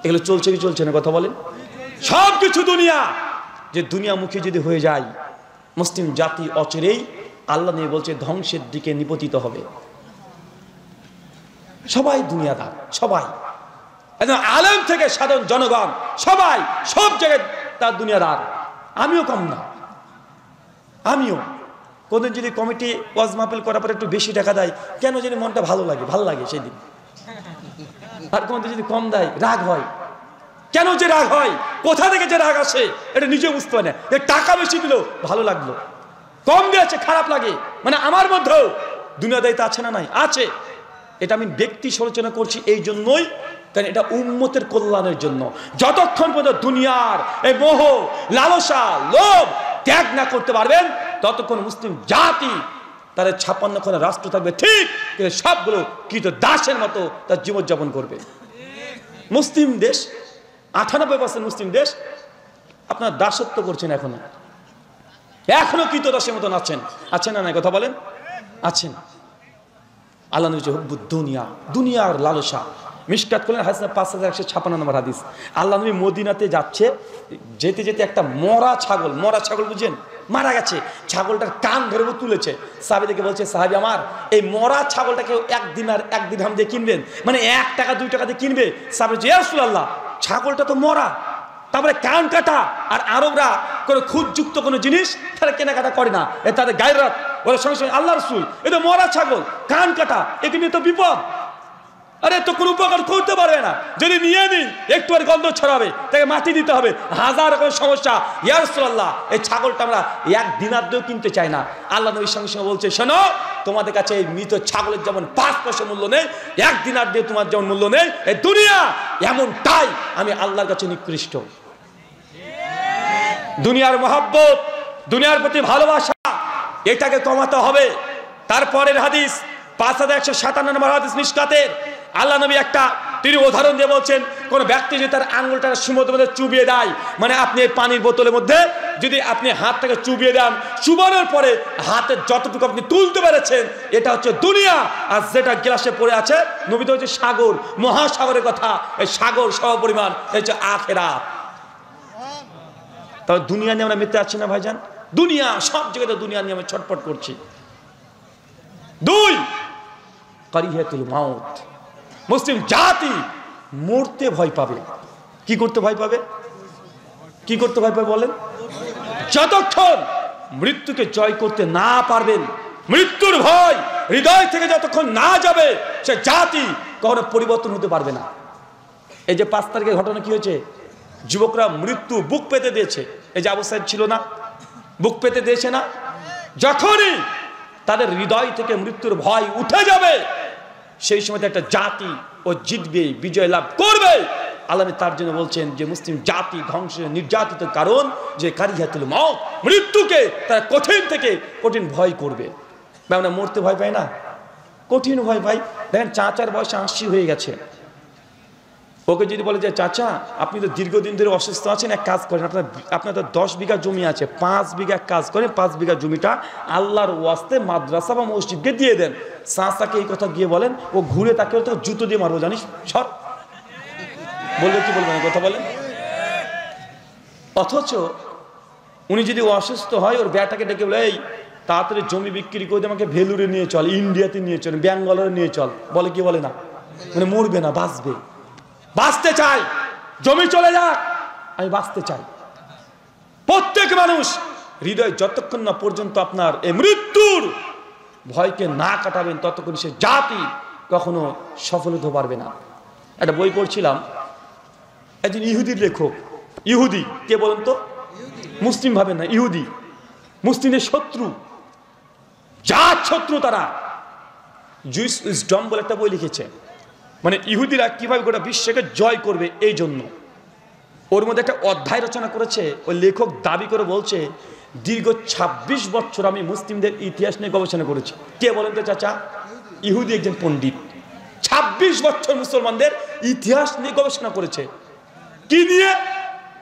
এগুলো চলছে কি চলছে না কথা বলেন? সব কিছু দুনিয়া, যে দুনিয়ামুখী যদি হয়ে যায় মুসলিম জাতি অচিরেই আল্লাহ নিয়ে বলছে ধ্বংসের দিকে নিপতিত হবে। সবাই দুনিয়াদার, সবাই, একদম আলেম থেকে সাধারণ জনগণ সবাই সব জায়গায় তার দুনিয়াদার। আমিও কম না, আমিও কোনদিন যদি কমিটি ওয়াজ মাহফিল করার পরে একটু বেশি টাকা দেয়, কেন জানি মনটা ভালো লাগে সেই দিন। আর কোনদিন যদি কম দেয় রাগ হয়, কেন যে রাগ হয়, কোথা থেকে যে রাগ আসে এটা নিজে বুঝতে পারে না। টাকা বেশি দিল ভালো লাগলো, কম দিয়েছে খারাপ লাগে, মানে আমার মধ্যেও দুনিয়াদারিতা আছে না? নাই, আছে। এটা আমি ব্যক্তি সমালোচনা করছি এই জন্যই, কারণ এটা উম্মতের কল্যাণের জন্য। যতক্ষণ পর্যন্ত দুনিয়ার এই মোহ, লালসা, লোভ ত্যাগ না করতে পারবেন, ততক্ষণ মুসলিম জাতি তার 56 খানা রাষ্ট্র থাকবে ঠিক, কিন্তু সবগুলো কিন্তু দাসের মতো তার জীবনযাপন করবে। মুসলিম দেশ 98% মুসলিম দেশ, আপনার দাসত্ব করছেন এখনো কৃত দাসের মতন আছেন না? কথা বলেন, আছেন। আল্লাহ নবী হুব্বুদ দুনিয়া, দুনিয়ার লালসা। মিশকাত করলেন হাদিস 5156 নম্বর হাদিস। আল্লাহ নবী মদিনাতে যাচ্ছে, যেতে যেতে একটা মরা ছাগল বুঝেন, মারা গেছে, ছাগলটার কান ধরে তুলেছে। সাহাবীদেরকে বলছে, সাহাবী আমার, এই মরা ছাগলটাকে 1 দিনার 1 দিরহাম দিয়ে কিনবেন, মানে 1 টাকা 2 টাকা দিয়ে কিনবে? সাহাবী বলছে, ইয়া রাসূলুল্লাহ, ছাগলটা তো মরা, তারপরে কান কাটা, আর আরবরা কোনো খুঁতযুক্ত কোনো জিনিস তারা কেনাকাটা করে না, তাদের গায়রাত, ওরা সঙ্গে সঙ্গে আল্লাহ রাসূল এটা মরা ছাগল, কান কাটা, একে নিয়ে তো বিপদ, আরে তো কোনো উপকার করতে পারবে না, যদি নিয়ে নিই একটু আর গন্ধ ছড়াবে, তাকে মাটি দিতে হবে, হাজার রকম সমস্যা। ইয়া রাসূলুল্লাহ, এই ছাগলটা আমরা 1 দিনার দিয়েও কিনতে চাই না। আল্লাহ নবীর সঙ্গে সঙ্গে বলছে, শোনো, তোমাদের কাছে এই মৃত ছাগলের যেমন 5 পয়সা মূল্য নেই, 1 দিনার দিয়ে তোমার যেমন মূল্য নেই, এই দুনিয়া এমনটাই আমি আল্লাহর কাছে নিকৃষ্ট। দুনিয়ার মহব্বত, দুনিয়ার প্রতি ভালোবাসা, এটাকে কমাতে হবে। তারপরের হাদিস 5157 নম্বর হাদিস মিশকাতের, আল্লাহ নবী তিনি উদাহরণ দিয়ে বলছেন, কোন ব্যক্তি যদি তার আঙ্গুলটা সমুদ্রের মধ্যে চুবিয়ে দেয়, মানে আপনি এই পানির বোতলের মধ্যে যদি আপনি হাতটাকে চুবিয়ে দেন, চুবানোর পরে হাতের যতটুকু আপনি তুলতে পেরেছেন, এটা হচ্ছে দুনিয়া। আর যেটা গ্লাসে পড়ে আছে, নবী তো হচ্ছে সাগর, মহাসাগরের কথা, এই সাগর সহ পরিমাণ হচ্ছে আখিরাত। তবে দুনিয়া নিয়ে আমরা মেতে আছি না ভাইজান? দুনিয়া, সব জায়গাতে দুনিয়া নিয়ে আমি ছটফট করছি। 2, কারিহাতুল মাউত। মুসলিম জাতি মরতে ভয় পাবে। কি করতে ভয় পাবে? বলেন? যতক্ষণ মৃত্যুকে জয় করতে না পারবেন, মৃত্যুর ভয় হৃদয় থেকে যতক্ষণ না যাবে, সে জাতি কখনো পরিবর্তন হতে পারবে না। এই যে 5 তারিখের ঘটনা কি হয়েছে, যুবকরা মৃত্যু বুক পেতে দিয়েছে। এই যে আবু সাইদ ছিল না, বুক পেতে দিয়েছে না? যখনই তাদের হৃদয় থেকে মৃত্যুর ভয় উঠে যাবে, সেই সময় একটা জাতি ও জিতবে, বিজয় লাভ করবে। আল্লাহ তার জন্য বলছেন যে মুসলিম জাতি ধ্বংসের নির্যাতিত কারণ যে কারিহাতুল মাউত, মৃত্যুকে তারা কঠিন থেকে কঠিন ভয় করবে। আমরা মরতে ভয় পাই না, কঠিন ভয় পাই। দেখেন চাচার বয়স 80 হয়ে গেছে, ওকে যদি বলে যে চাচা আপনি তো দীর্ঘদিন ধরে অসুস্থ আছেন, এক কাজ করেন, আপনার তো 10 বিঘা জমি আছে, 5 বিঘা কাজ করেন, 5 বিঘা জমিটা আল্লাহর ওয়াস্তে মাদ্রাসা বা মসজিদকে দিয়ে দেন। চাচাকে এই কথা গিয়ে বলেন, ও ঘুরে তাকে তো জুতো দিয়ে মারবো জানিস, সর বলবে কি বলবেন এই কথা বলেন। অথচ উনি যদি অসুস্থ হয়, ওর ব্যাটাকে ডেকে বলে এই তাড়াতাড়ি জমি বিক্রি করে আমাকে ভেলুরে নিয়ে চল, ইন্ডিয়াতে নিয়ে চল, ব্যাঙ্গালোরে নিয়ে চল, বলে কি বলে না? মানে মরবে না, বাঁচবে, বাঁচতে চাই, জমি চলে যাক, আমি বাঁচতে চাই। প্রত্যেক মানুষ হৃদয় যতক্ষণ না পর্যন্ত আপনার এই মৃত্যুর ভয়কে না কাটাবেন, ততক্ষণ সে জাতি কখনো সফল হতে পারবে না। একটা বই পড়ছিলাম, একজন ইহুদির লেখক, ইহুদি কে বলেন তো? মুসলিম ভাবেন না, ইহুদি, মুসলিমের শত্রু, জাত শত্রু তারা। জুইস উইজডম বলে একটা বই লিখেছে, মানে ইহুদিরা কিভাবে গোটা বিশ্বকে জয় করবে এই জন্য। ওর মধ্যে একটা অধ্যায় রচনা করেছে, ওই লেখক দাবি করে বলছে দীর্ঘ 26 বছর আমি মুসলিমদের ইতিহাস নিয়ে গবেষণা করেছি। কে বলেন তো চাচা? ইহুদি একজন পণ্ডিত, 26 বছর মুসলমানদের ইতিহাস নিয়ে গবেষণা করেছে। কি নিয়ে?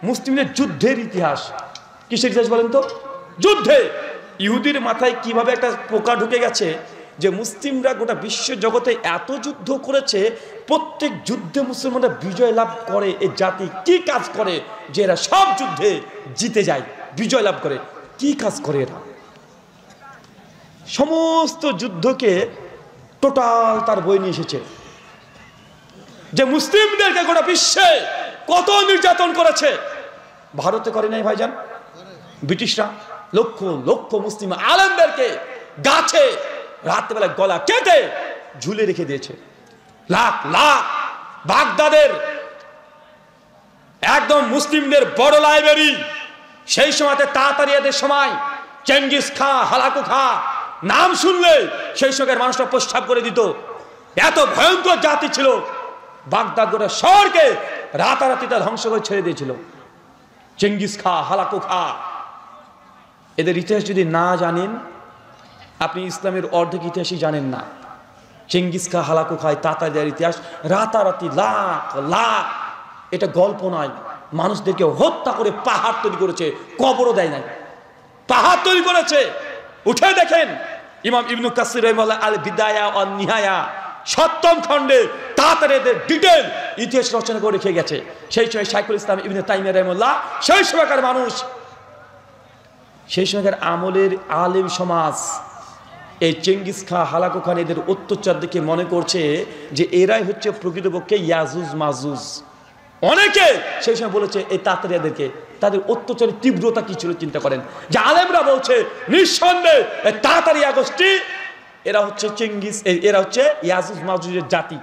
মুসলিমদের যুদ্ধের ইতিহাস। কিসের ইতিহাস বলেন তো? যুদ্ধে। ইহুদির মাথায় কিভাবে একটা পোকা ঢুকে গেছে যে মুসলিমরা গোটা বিশ্ব জগতে এত যুদ্ধ করেছে, প্রত্যেক যুদ্ধে মুসলমানরা বিজয় লাভ করে। এই জাতি কি কাজ করে যে এরা সব যুদ্ধে জিতে যায়, বিজয় লাভ করে? কি কাজ করে এরা? সমস্ত যুদ্ধকে টোটাল তার বই নিয়ে এসেছে, যে মুসলিমদেরকে গোটা বিশ্বে কত নির্যাতন করেছে। ভারতে করে নাই ভাইজান? ব্রিটিশরা লক্ষ লক্ষ মুসলিম আলেমদেরকে গাছে রাত্রেবেলা গলা কেটে ঝুলে রেখে দিয়েছে। লাখ লাখ বাগদাদের একদম মুসলিমদের বড় লাইব্রেরি, সেই সময়তে তাড়াতাড়ি এদের সময় চেঙ্গিস খা, হালাকু খা নাম শুনলে সেই সময়ের মানুষরা প্রস্রাব করে দিত। এত ভয়ঙ্কর জাতি ছিল। বাগদাদ গোটা শহরকে রাতারাতি তা ধ্বংস করে ছেড়ে দিয়েছিল। চেঙ্গিস খা, হালাকু খা, এদের ইতিহাস যদি না জানেন আপনি ইসলামের অর্ধেক ইতিহাসই জানেন না। চেঙ্গিস খা, হালাকু খাই, তাতারদের ইতিহাস রাতারাতি লাখ লাখ, এটা গল্প নয়। মানুষদেরকে হত্যা করে পাহাড় তৈরি করেছে, কবরও দেয় নাই, পাহাড় তৈরি করেছে। উঠে দেখেন ইমাম ইবনু কাসির রাহিমাহুল্লাহ আল বিদায়া ওয়ান নিহায়া 7ম খণ্ডে তাতারদের ডিটেল ইতিহাস রচনা করে রেখে গেছে। সেই সময় শাইখুল ইসলাম ইবনে তাইমিয়া রাহিমাহুল্লাহ, সেই সময়কার মানুষ, সেই সময়কার আমলের আলেম সমাজ এই চেঙ্গিস খা, হালাকু খান এদের অত্যাচার দেখে মনে করছে যে এরাই হচ্ছে প্রকৃতপক্ষে ইয়াজুজ মাজুজ। অনেকে সেই সময় বলেছে এই তাতারিয়াদেরকে, তাদের অত্যাচারের তীব্রতা কি ছিল চিন্তা করেন। যে আলেমরা বলছে নিঃসন্দেহে এই তাতারিয়া গোষ্ঠী এরা হচ্ছে চেঙ্গিস, এরা হচ্ছে ইয়াজুজ মাজুজের জাতি।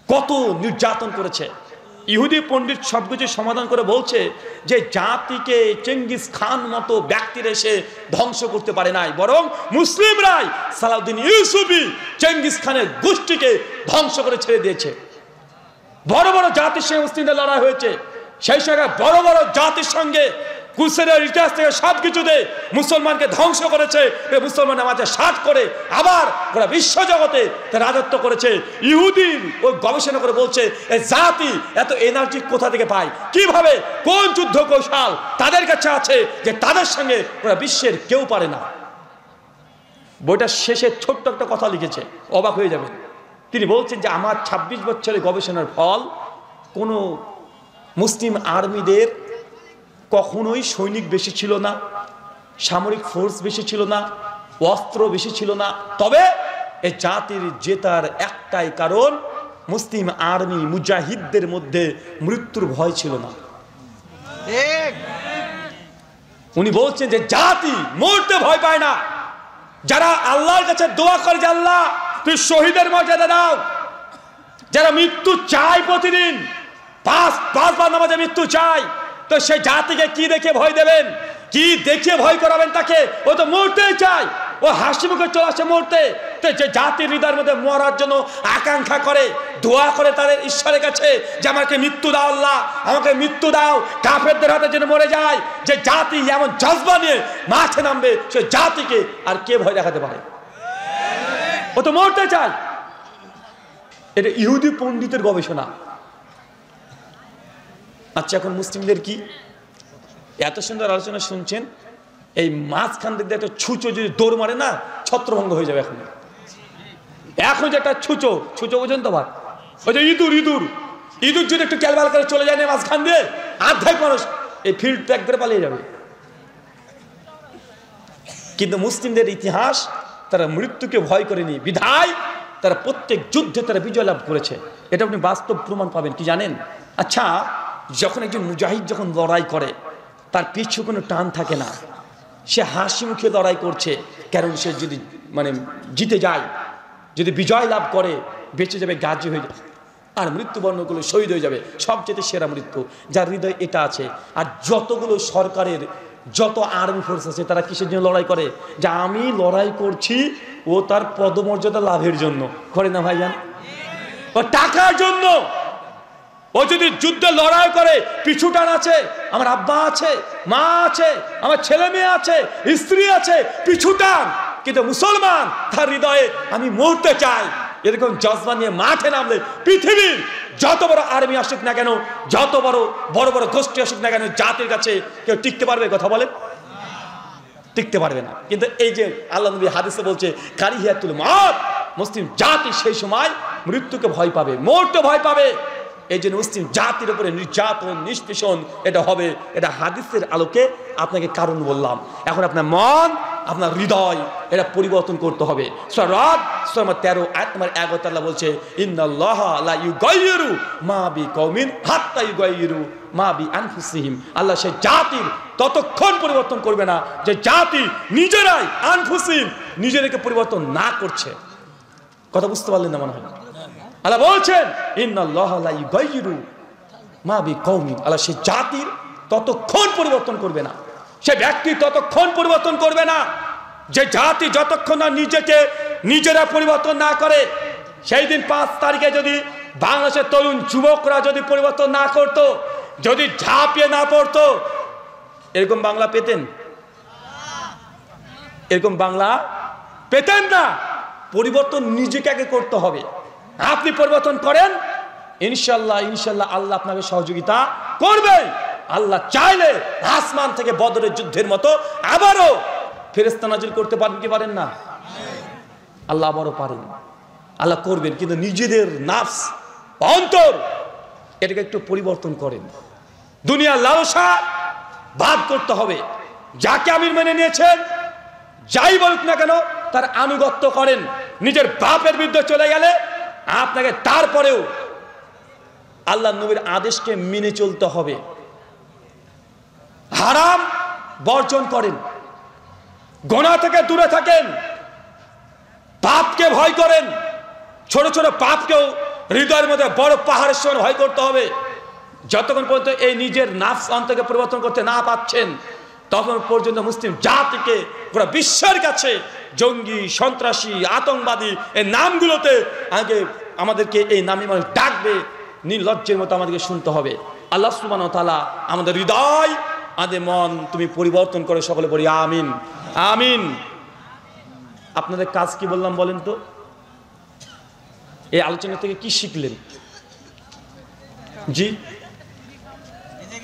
কত নির্যাতন করেছে। ইহুদি পণ্ডিত সবকিছু সমাধান করে বলছে যে জাতিকে চেঙ্গিস খান মতো ব্যক্তির এসে ধ্বংস করতে পারে নাই, বরং মুসলিমরাই সালাউদ্দিন ইউসুফি চেঙ্গিস খানের গোষ্ঠীকে ধ্বংস করে ছেড়ে দিয়েছে। বড় বড় জাতির সঙ্গে মুসলিমদের লড়াই হয়েছে। সেই সঙ্গে বড় বড় জাতির সঙ্গে কুরসেরের ইতিহাস থেকে সবকিছুতে মুসলমানকে ধ্বংস করেছে, মুসলমানের মাঝে সাত করে আবার গোটা বিশ্ব জগতে রাজত্ব করেছে। ইহুদির ওই গবেষণা করে বলছে এই জাতি এত এনার্জি কোথা থেকে পায়, কিভাবে, কোন যুদ্ধ কৌশল তাদের কাছে আছে যে তাদের সঙ্গে গোটা বিশ্বের কেউ পারে না। বইটার শেষে ছোট্ট একটা কথা লিখেছে, অবাক হয়ে যাবেন। তিনি বলছেন যে আমার 26 বছরের গবেষণার ফল, কোনো মুসলিম আর্মিদের কখনোই সৈনিক বেশি ছিল না, সামরিক ফোর্স বেশি ছিল না, অস্ত্র বেশি ছিল না। তবে এই জাতির জেতার একটাই কারণ, মুসলিম আর্মি মুজাহিদদের মধ্যে মৃত্যুর ভয় ছিল না। উনি বলছেন যে জাতি মরতে ভয় পায় না। যারা আল্লাহর কাছে দোয়া করে যে আল্লাহ তুই শহীদের মর্যাদা দাও, যারা মৃত্যু চায় প্রতিদিন 5 বার নামাজে মৃত্যু চায়, তো সেই জাতিকে কি দেখে ভয় দেবেন, কি দেখে ভয় করাবেন তাকে? ও তো মরতেই চায়, ও হাসি মুখে চলে আসে মরতে। তো যে জাতির হৃদয়ের মধ্যে মরার জন্য আকাঙ্ক্ষা করে, দোয়া করে তাদের ঈশ্বরের কাছে যে আমাকে মৃত্যু দাও আল্লাহ, আমাকে মৃত্যু দাও, কাফেরদের হাতে যেন মরে যায়। যে জাতি এমন জজবা নিয়ে মাঠে নামবে, সে জাতিকে আর কে ভয় দেখাতে পারে? ও তো মরতে চায়। এটা ইহুদি পণ্ডিতের গবেষণা। আচ্ছা, এখন মুসলিমদের কি? এত সুন্দর আলোচনা শুনছেন, এই মাঝখান দিক দিয়ে একটা ছুঁচো যদি দৌড় মারে না, ছত্রভঙ্গ হয়ে যাবে। এখন যে একটা ছুঁচো বোঝেন তো ভাই, ওই যে ইঁদুর যদি একটু ক্যালবাল করে চলে যায় না মাঝখান দিয়ে, অর্ধেক মানুষ এই ফিল্ড ত্যাগ করে পালিয়ে যাবে। কিন্তু মুসলিমদের ইতিহাস, তারা মৃত্যুকে ভয় করেনি বিধায় তারা প্রত্যেক যুদ্ধে তারা বিজয় লাভ করেছে। এটা আপনি বাস্তব প্রমাণ পাবেন। কি জানেন? আচ্ছা, যখন একজন মুজাহিদ যখন লড়াই করে, তার পিছু কোনো টান থাকে না, সে হাসি মুখে লড়াই করছে। কারণ সে যদি জিতে যায়, যদি বিজয় লাভ করে, বেঁচে যাবে, গাজী হয়ে যাবে, আর মৃত্যুবরণগুলো শহীদ হয়ে যাবে। সবচেয়ে সেরা মৃত্যু যার হৃদয় এটা আছে। আর যতগুলো সরকারের যত আর্মি ফোর্স আছে, তারা কিসের জন্য লড়াই করে? যে আমি লড়াই করছি ও তার পদমর্যাদা লাভের জন্য করে না ভাইজান, ও টাকার জন্য। ও যদি যুদ্ধে লড়াই করে, পিছু টান আছে, আমার আব্বা আছে, মা আছে, আমার ছেলে মেয়ে আছে, স্ত্রী আছে, পিছু টান। কিন্তু মুসলমান তার হৃদয়ে আমি মরতে চাই, এরকম জজবা নিয়ে মাঠে নামলে পৃথিবীর যত বড় আর্মি আসুক না কেন, যত বড় বড় গোষ্ঠী আসুক না কেন, জাতির কাছে কেউ টিকতে পারবে? কথা বলেন, টিকতে পারবে না। কিন্তু এই যে আল্লাহ নবী হাদিসে বলছে কারিহিয়াতুল মওত, মুসলিম জাতি সেই সময় মৃত্যুকে ভয় পাবে, মরতে ভয় পাবে। এই জন্য মুসলিম জাতির উপরে নির্যাতন, নিষ্পেষণ এটা হবে। এটা হাদিসের আলোকে আপনাকে কারণ বললাম। এখন আপনার মন, আপনার হৃদয়, এটা পরিবর্তন করতে হবে। সূরা রাদ সূরা 13 আয়াত নম্বর 11 আল্লাহ বলছে ইন্নাল্লাহা লা ইউগাইয়িরু মা বিকওমিন হাত্তা ইউগাইয়িরু মা বিআনফুসিহিম। আল্লাহ সেই জাতির ততক্ষণ পরিবর্তন করবে না যে জাতি নিজেরাই আনফুসিহিম, নিজেদেরকে পরিবর্তন না করছে। কথা বুঝতে পারলেন না মনে হয়? আল্লাহ বলছেন ইন্নাল্লাহা লা ইউগাইয়িরু মা বিকওমিন। আল্লাহ সেই জাতির ততক্ষণ পরিবর্তন করবে না, সে ব্যক্তি ততক্ষণ পরিবর্তন করবে না, যে জাতি যতক্ষণ না নিজেরা পরিবর্তন না করে। সেই দিন 5 তারিখে যদি বাংলাদেশের তরুণ যুবকরা যদি পরিবর্তন না করত, যদি ঝাঁপিয়ে না পড়তো, এরকম বাংলা পেতেন? এরকম বাংলা পেতেন না। পরিবর্তন নিজেকে আগে করতে হবে। আপনি পরিবর্তন করেন, ইনশাল্লাহ আল্লাহ আপনাকে সহযোগিতা করবে। আল্লাহ চাইলে আসমান থেকে বদরের যুদ্ধের মতো আবারও ফেরেশতা নাজিল করতে পারেন কি পারেন না? আল্লাহ আবারও পারেন, আল্লাহ করবেন। কিন্তু নিজেদের নাফস, অন্তর, এটাকে একটু পরিবর্তন করেন। দুনিয়ার লালসা বাদ করতে হবে। যাকে আমির মেনে নিয়েছেন, যাই বলুক না কেন, তার আনুগত্য করেন। নিজের বাপের বিরুদ্ধে চলে গেলে আপনাকে তারপরেও আল্লাহ নবীর আদেশকে মেনে চলতে হবে। হারাম বর্জন করেন, গুনাহ থেকে দূরে থাকেন, পাপকে ভয় করেন। ছোট ছোট পাপকেও হৃদয়ের মধ্যে বড় পাহাড়ের সমান ভয় করতে হবে। যতক্ষণ পর্যন্ত এই নিজের নাফস অন্তরকে পরিবর্তন করতে না পাচ্ছেন, তখন পর্যন্ত মুসলিম জাতিকে পুরো বিশ্বের কাছে জঙ্গি, সন্ত্রাসী, আতঙ্কবাদী এই নামগুলোতে আগে আমাদেরকে এই নামে মানুষ ডাকবে, নির্লজ্জের মতো আমাদেরকে শুনতে হবে। আল্লাহ সুবহানাহু ওয়া তাআলা আমাদের হৃদয়, আমাদের মন তুমি পরিবর্তন করে সকলে বলি আমিন, আমিন। আপনাদের কাজ কি বললাম বলেন তো? এই আলোচনা থেকে কি শিখলেন? জি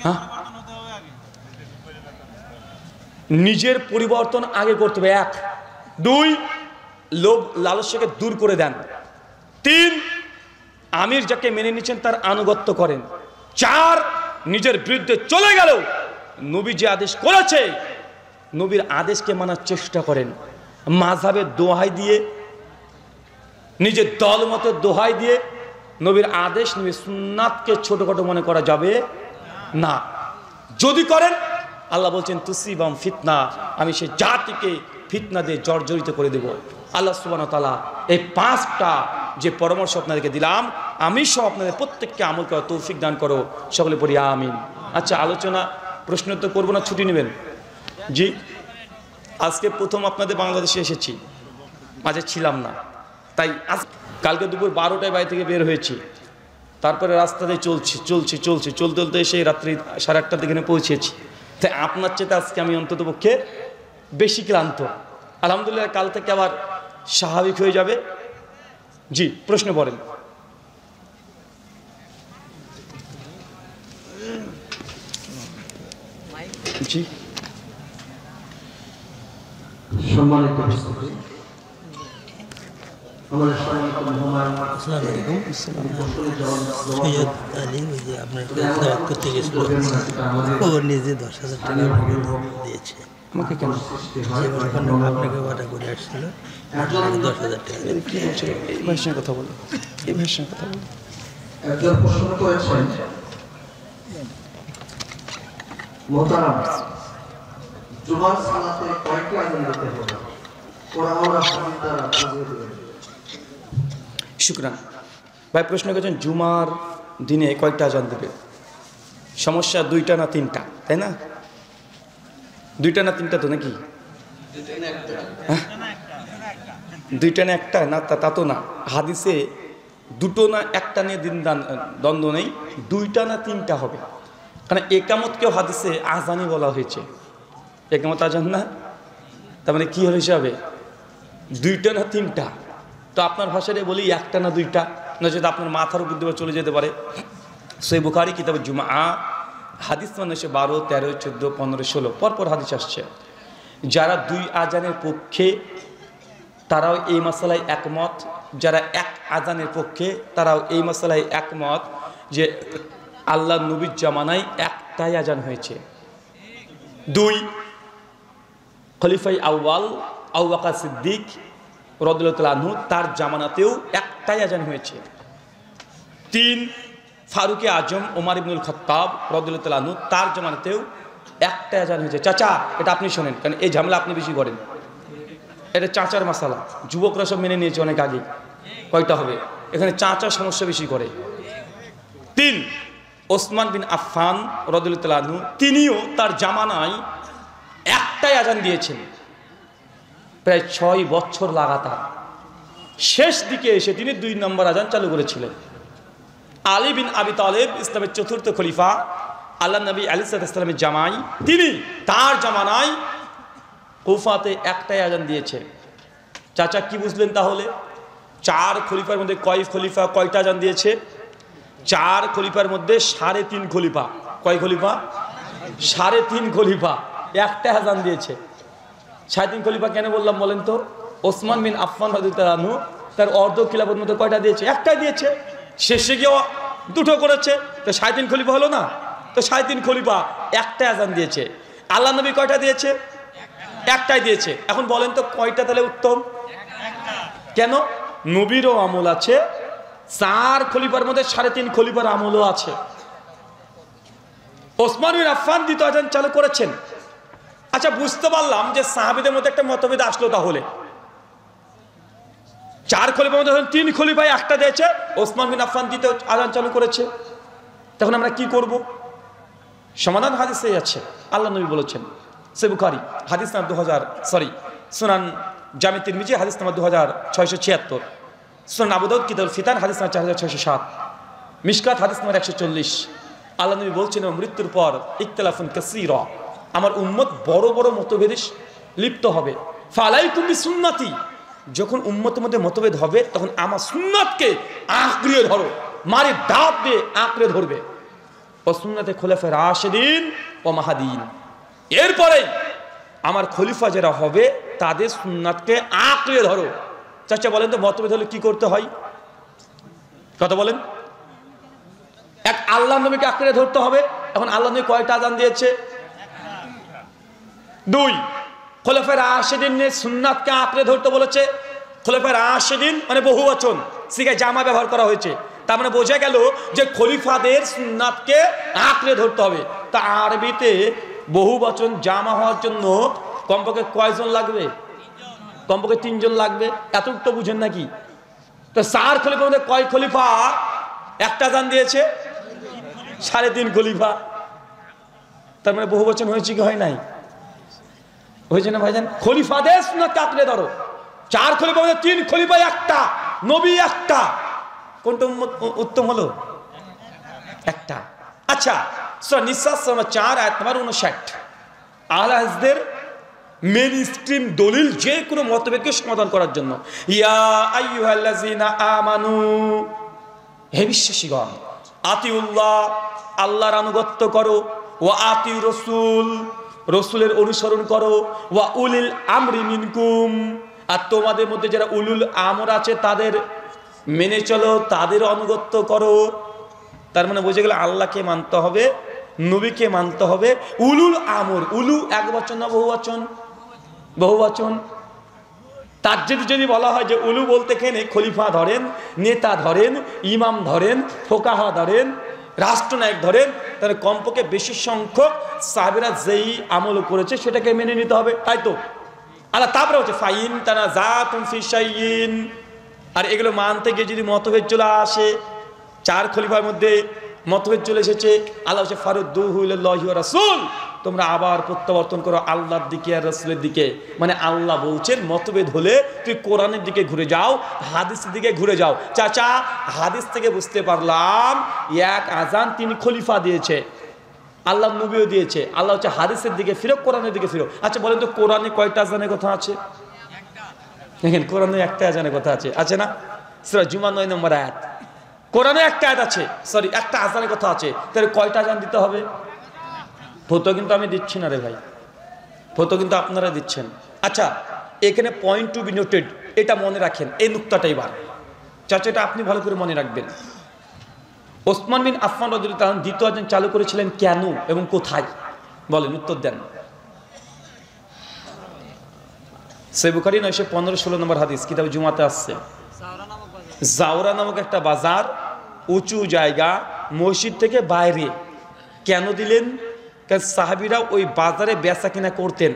হ্যাঁ, নিজের পরিবর্তন আগে করতে হবে। 1, 2 লোভ লালসাকে দূর করে দেন। 3 আমির যাকে মেনে নিচ্ছেন তার আনুগত্য করেন। 4 নিজের বিরুদ্ধে চলে গেল নবী যে আদেশ করেছে, নবীর আদেশকে মানার চেষ্টা করেন। মাযহাবের দোহাই দিয়ে, নিজের দল মতের দোহাই দিয়ে নবীর আদেশ, নবীর সুন্নাতকে ছোটখাটো মনে করা যাবে না। যদি করেন, আল্লাহ বলছেন তুসিবাম ফিতনা, আমি সেই জাতিকে ফিতনা দিয়ে জর্জরিত করে দেব। আল্লাহ সুবহানাহু ওয়া তাআলা এই 5টা যে পরামর্শ আপনাদেরকে দিলাম, আমি সহ আপনাদের প্রত্যেককে আমল করার তৌফিক দান করো, সকলে পড়ি আমিন। আচ্ছা, আলোচনা প্রশ্ন তো করবো না, ছুটি নেবেন? জি, আজকে প্রথম আপনাদের বাংলাদেশে এসেছি, মাঝে ছিলাম না, তাই আজ কালকে দুপুর 12টায় বাড়ি থেকে বের হয়েছি। তারপরে রাস্তাতে চলতে এসে রাত্রি 8:30টার দিকে পৌঁছেছি। তাই আপনার চেয়ে আজকে আমি অন্তত পক্ষে বেশি ক্লান্ত। আলহামদুলিল্লাহ, কাল থেকে আবার স্বাভাবিক হয়ে যাবে। জি, প্রশ্ন করেন। জি সম্মানিত উপস্থিতি, আমাদের সম্মানিত মেহমান আসসালামু আলাইকুম। সৈয়দ আলী ওই যে আপনার দাওয়াত করতে গেছিল, ও নিজে 10,000 টাকা আপনাকে দিয়েছে। আমাকে কেন আপনাকে অর্ডার করে আসছিল, 10,000 টাকা। কি বলছিল? এই ভাইয়ের সঙ্গে কথা বলো, এই ভাইয়ের সঙ্গে কথা বলো। একজন প্রশ্ন করেছেন, মোহতারাম জুমার সালাতে কয়টি আযান দিতে হবে? কোরআন ও হাদিস দ্বারা বুঝিয়ে দিবেন। শুকরান ভাই প্রশ্ন করেছেন জুমার দিনে কয়টা আজান দেবে। সমস্যা দুইটা না তিনটা, তাই না? দুইটা না তিনটা তো নাকি? হ্যাঁ? দুইটা না একটা না, তা তো না। হাদিসে দুটো না একটা নিয়ে দ্বন্দ্ব নেই, দুইটা না তিনটা হবে। কারণ একামতকেও হাদিসে আজানই বলা হয়েছে। একামত আজান না, তার মানে কি হল হিসাবে? দুইটা না তিনটা। তো আপনার ভাষায় বলি একটা না দুইটা, না যদি আপনার মাথার উপর দিয়ে চলে যেতে পারে। সহিহ বুখারী কিতাবে জুমা হাদিস মানে 12, 13, 14, 15, 16 পরপর হাদিস আসছে। যারা দুই আজানের পক্ষে তারাও এই মশালায় একমত, যারা এক আজানের পক্ষে তারাও এই মশালায় একমত যে আল্লাহ নবীর জামানায় একটাই আজান হয়েছে। 2 খলিফাই আউয়াল আবু বকর সিদ্দিক রাদিয়াল্লাহু তাআলা আনহু তার জামানাতেও একটাই আজান হয়েছে। 3 ফারুকে আজম ওমর ইবনুল খাত্তাব রাদিয়াল্লাহু তাআলা আনহু তার জামানাতেও একটাই আজান হয়েছে। চাচা এটা আপনি শোনেন, কারণ এই ঝামেলা আপনি বেশি করেন। এটা চাচার মাসালা, যুবকরা সব মেনে নিয়েছে অনেক আগে। কয়টা হবে? এখানে চাচা সমস্যা বেশি করে। 3 ওসমান বিন আফফান রাদিয়াল্লাহু তাআলা আনহু তিনিও তার জামানায় একটাই আজান দিয়েছেন, প্রায় 6 বছর লাগাতার। শেষ দিকে এসে তিনি 2 নম্বর আজান চালু করেছিলেন। আলী বিন আবি তালেব ইসলামের 4র্থ খলিফা, আল্লাহ নবী আলাইহিস সালামের জামাই, তিনি তার জামানায় কুফাতে একটাই আজান দিয়েছে। চাচা কি বুঝলেন তাহলে? 4 খলিফার মধ্যে কয় খলিফা কয়টা আজান দিয়েছে? 4 খলিফার মধ্যে 3.5 খলিফা। কয় খলিফা? 3.5 খলিফা একটা আজান দিয়েছে। 3.5 খলিফা কেন বললাম বলেন তো? ওসমান বিন আফফান রাদিয়াল্লাহু আনহু তার অর্ধ খিলাফতের মধ্যে কয়টা দিয়েছে? একটাই দিয়েছে। শেষে গিয়ে 2টো করেছে, তো 3.5 খলিফা হলো না? তো 3.5 খলিফা একটাই আজান দিয়েছে। আল্লাহ নবী কয়টা দিয়েছে? একটাই দিয়েছে। এখন বলেন তো কয়টা তাহলে উত্তম? কেন? নবীরও আমল আছে, 4 খলিফার মধ্যে 3.5 খলিফার আমলও আছে। ওসমান বিন আফফান দ্বিতীয় আজান চালু করেছেন। আচ্ছা বুঝতে পারলাম যে সাহাবীদের মধ্যে একটা মতভেদ আসলো। তাহলে 4 খলিফার মধ্যে 3 খলিফায় একটা দিয়েছে, ওসমান বিন আফফান দ্বিতীয় আজান চালু করেছে। তখন আমরা কি করব? সমাধান হাদিসেই আছে। আল্লাহ নবী বলেছেন, সহিহ বুখারী হাদিস নাম্বার সুনান জামি তিরমিজি হাদিস নাম্বার 2676, সুনান আবু দাউদ কিতাবুল ফিতান হাদিস নাম্বার 4607, মিশকাত হাদিস নাম্বার 140। আল্লাহ নবী বলছেন মৃত্যুর পর ইখতিলাফুন কাসীরা, আমার উম্মত বড় বড় মতভেদে লিপ্ত হবে। ফালাইকুম বিসুন্নতি, যখন উম্মতের মধ্যে মতভেদ হবে তখন আমার সুন্নাতকে আঁকড়িয়ে ধরো, মারি দাঁত দিয়ে আঁকড়ে ধরবে। ও সুন্নাতে খোলাফায়ে রাশিদিন ও মাহাদিন, এরপরে আমার খলিফা যারা হবে তাদের সুন্নাতকে আঁকড়ে ধরো। চাচা বলেন তো মতভেদ হলে কি করতে হয়? কথা বলেন। এক আল্লাহ নবীকে আঁকড়ে ধরতে হবে। এখন আল্লাহ নবী কয়টা আজান দিয়েছে? 2 খোলাফায়ে রাশিদিনের সুন্নাতকে আঁকড়ে ধরতে বলেছে। খোলাফায়ে রাশিদিন মানে বহুবচন, সিগায় জামা ব্যবহার করা হয়েছে। তার মানে বোঝা গেল যে খলিফাদের সুন্নাতকে আঁকড়ে ধরতে হবে। তা আরবিতে বহুবচন জামা হওয়ার জন্য কমপক্ষে কয়জন লাগবে? কমপক্ষে 3 জন লাগবে। এতটুকু তো বুঝেন নাকি? তো 4 খলিফার মধ্যে কয় খলিফা একটা আজান দিয়েছে? 3.5 খলিফা। তার মানে বহুবচন হয়েছে কি হয় নাই? হয়েছে না ভাইজান? খলিফাদের সুন্নাতকে আঁকড়ে ধরো। 4 খলিফার মধ্যে 3 খলিফা একটা, নবী একটা। কোনটা উত্তম হলো? একটা। আচ্ছা সূরা নিসা 4 আয়াত নাম্বার 59, আহলে হাদিসদের মেইন স্ট্রিম দলিল যে কোনো মতভেদকে সমাধান করার জন্য। ইয়া আইয়ুহাল্লাযিনা আমানু, হে বিশ্বাসীগণ, আতিউল্লাহ, আল্লাহর আনুগত্য করো, ওয়া আতিউর রাসূল, রসুলের অনুসরণ করো, ওয়া উলিল আমরি মিনকুম, আর তোমাদের মধ্যে যারা উলুল আমর আছে তাদের মেনে চলো, তাদের অনুগত্য করো। তার মানে বুঝে গেল আল্লাহকে মানতে হবে, নবীকে মানতে হবে। উলুল আমর, উলু এক বচন না বহুবচন? বহুবচন। তার যদি বলা হয় যে উলু বলতে কেনে খলিফা ধরেন, নেতা ধরেন, ইমাম ধরেন, ফোকাহা ধরেন, রাষ্ট্রনায়ক ধরেন, তাহলে কমপক্ষে বেশি সংখ্যক সাহাবীরা যেই আমল করেছে সেটাকে মেনে নিতে হবে, তাই তো? আল্লাহ তারপরে হচ্ছে ফাইন তানা জাতুন ফি শাইইন, আর এগুলো মানতে গিয়ে যদি মতভেদ চলে আসে, চার খলিফার মধ্যে মতভেদ চলে এসেছে, আল্লাহ হচ্ছে ফারুদ্দুহু ইলাল্লাহি ওয়া রাসূল, তোমরা আবার প্রত্যাবর্তন করো আল্লাহর দিকে আর রাসূলের দিকে। মানে আল্লাহ বলছেন মতভেদ হলে তুই কোরআনের দিকে ঘুরে যাও, হাদিসের দিকে ঘুরে যাও। চাচা, হাদিস থেকে বুঝতে পারলাম এক আজান 3 খলিফা দিয়েছে, আল্লাহ নবীও দিয়েছে। আল্লাহ হচ্ছে হাদিসের দিকে ফিরো, কোরআনের দিকে ফিরো। আচ্ছা বলেন তো কোরআনে কয়টা আজানের কথা আছে? দেখেন কোরআনে একটা আজানের কথা আছে, আছে না? সূরা জুমা 9 নম্বর আয়াত। কোরআনে একটা আয়াত আছে, সরি একটা আজানের কথা আছে, তাহলে কয়টা আজান দিতে হবে? ফতো কিন্তু আমি দিচ্ছি না রে ভাই, ফতো কিন্তু আপনারা দিচ্ছেন। আচ্ছা এখানে পয়েন্ট টু বি নোটেড, এটা মনে রাখেন, এই নুকতাটাই বার চাচা, এটা আপনি ভালো করে মনে রাখবেন। ওসমান বিন আফফান রাদিয়াল্লাহু তাআলা দ্বিতীয় আযান চালু করেছিলেন কেন এবং কোথায়? বলেন, উত্তর দেন। সহিহ বুখারী 915-16 নম্বর হাদিস, কিতাবে জুমাতে আসছে। জাওরা নামক একটা বাজার, উঁচু জায়গা, মসজিদ থেকে বাইরে। কেন দিলেন? কারণ সাহাবীরা ওই বাজারে বেচা কিনা করতেন।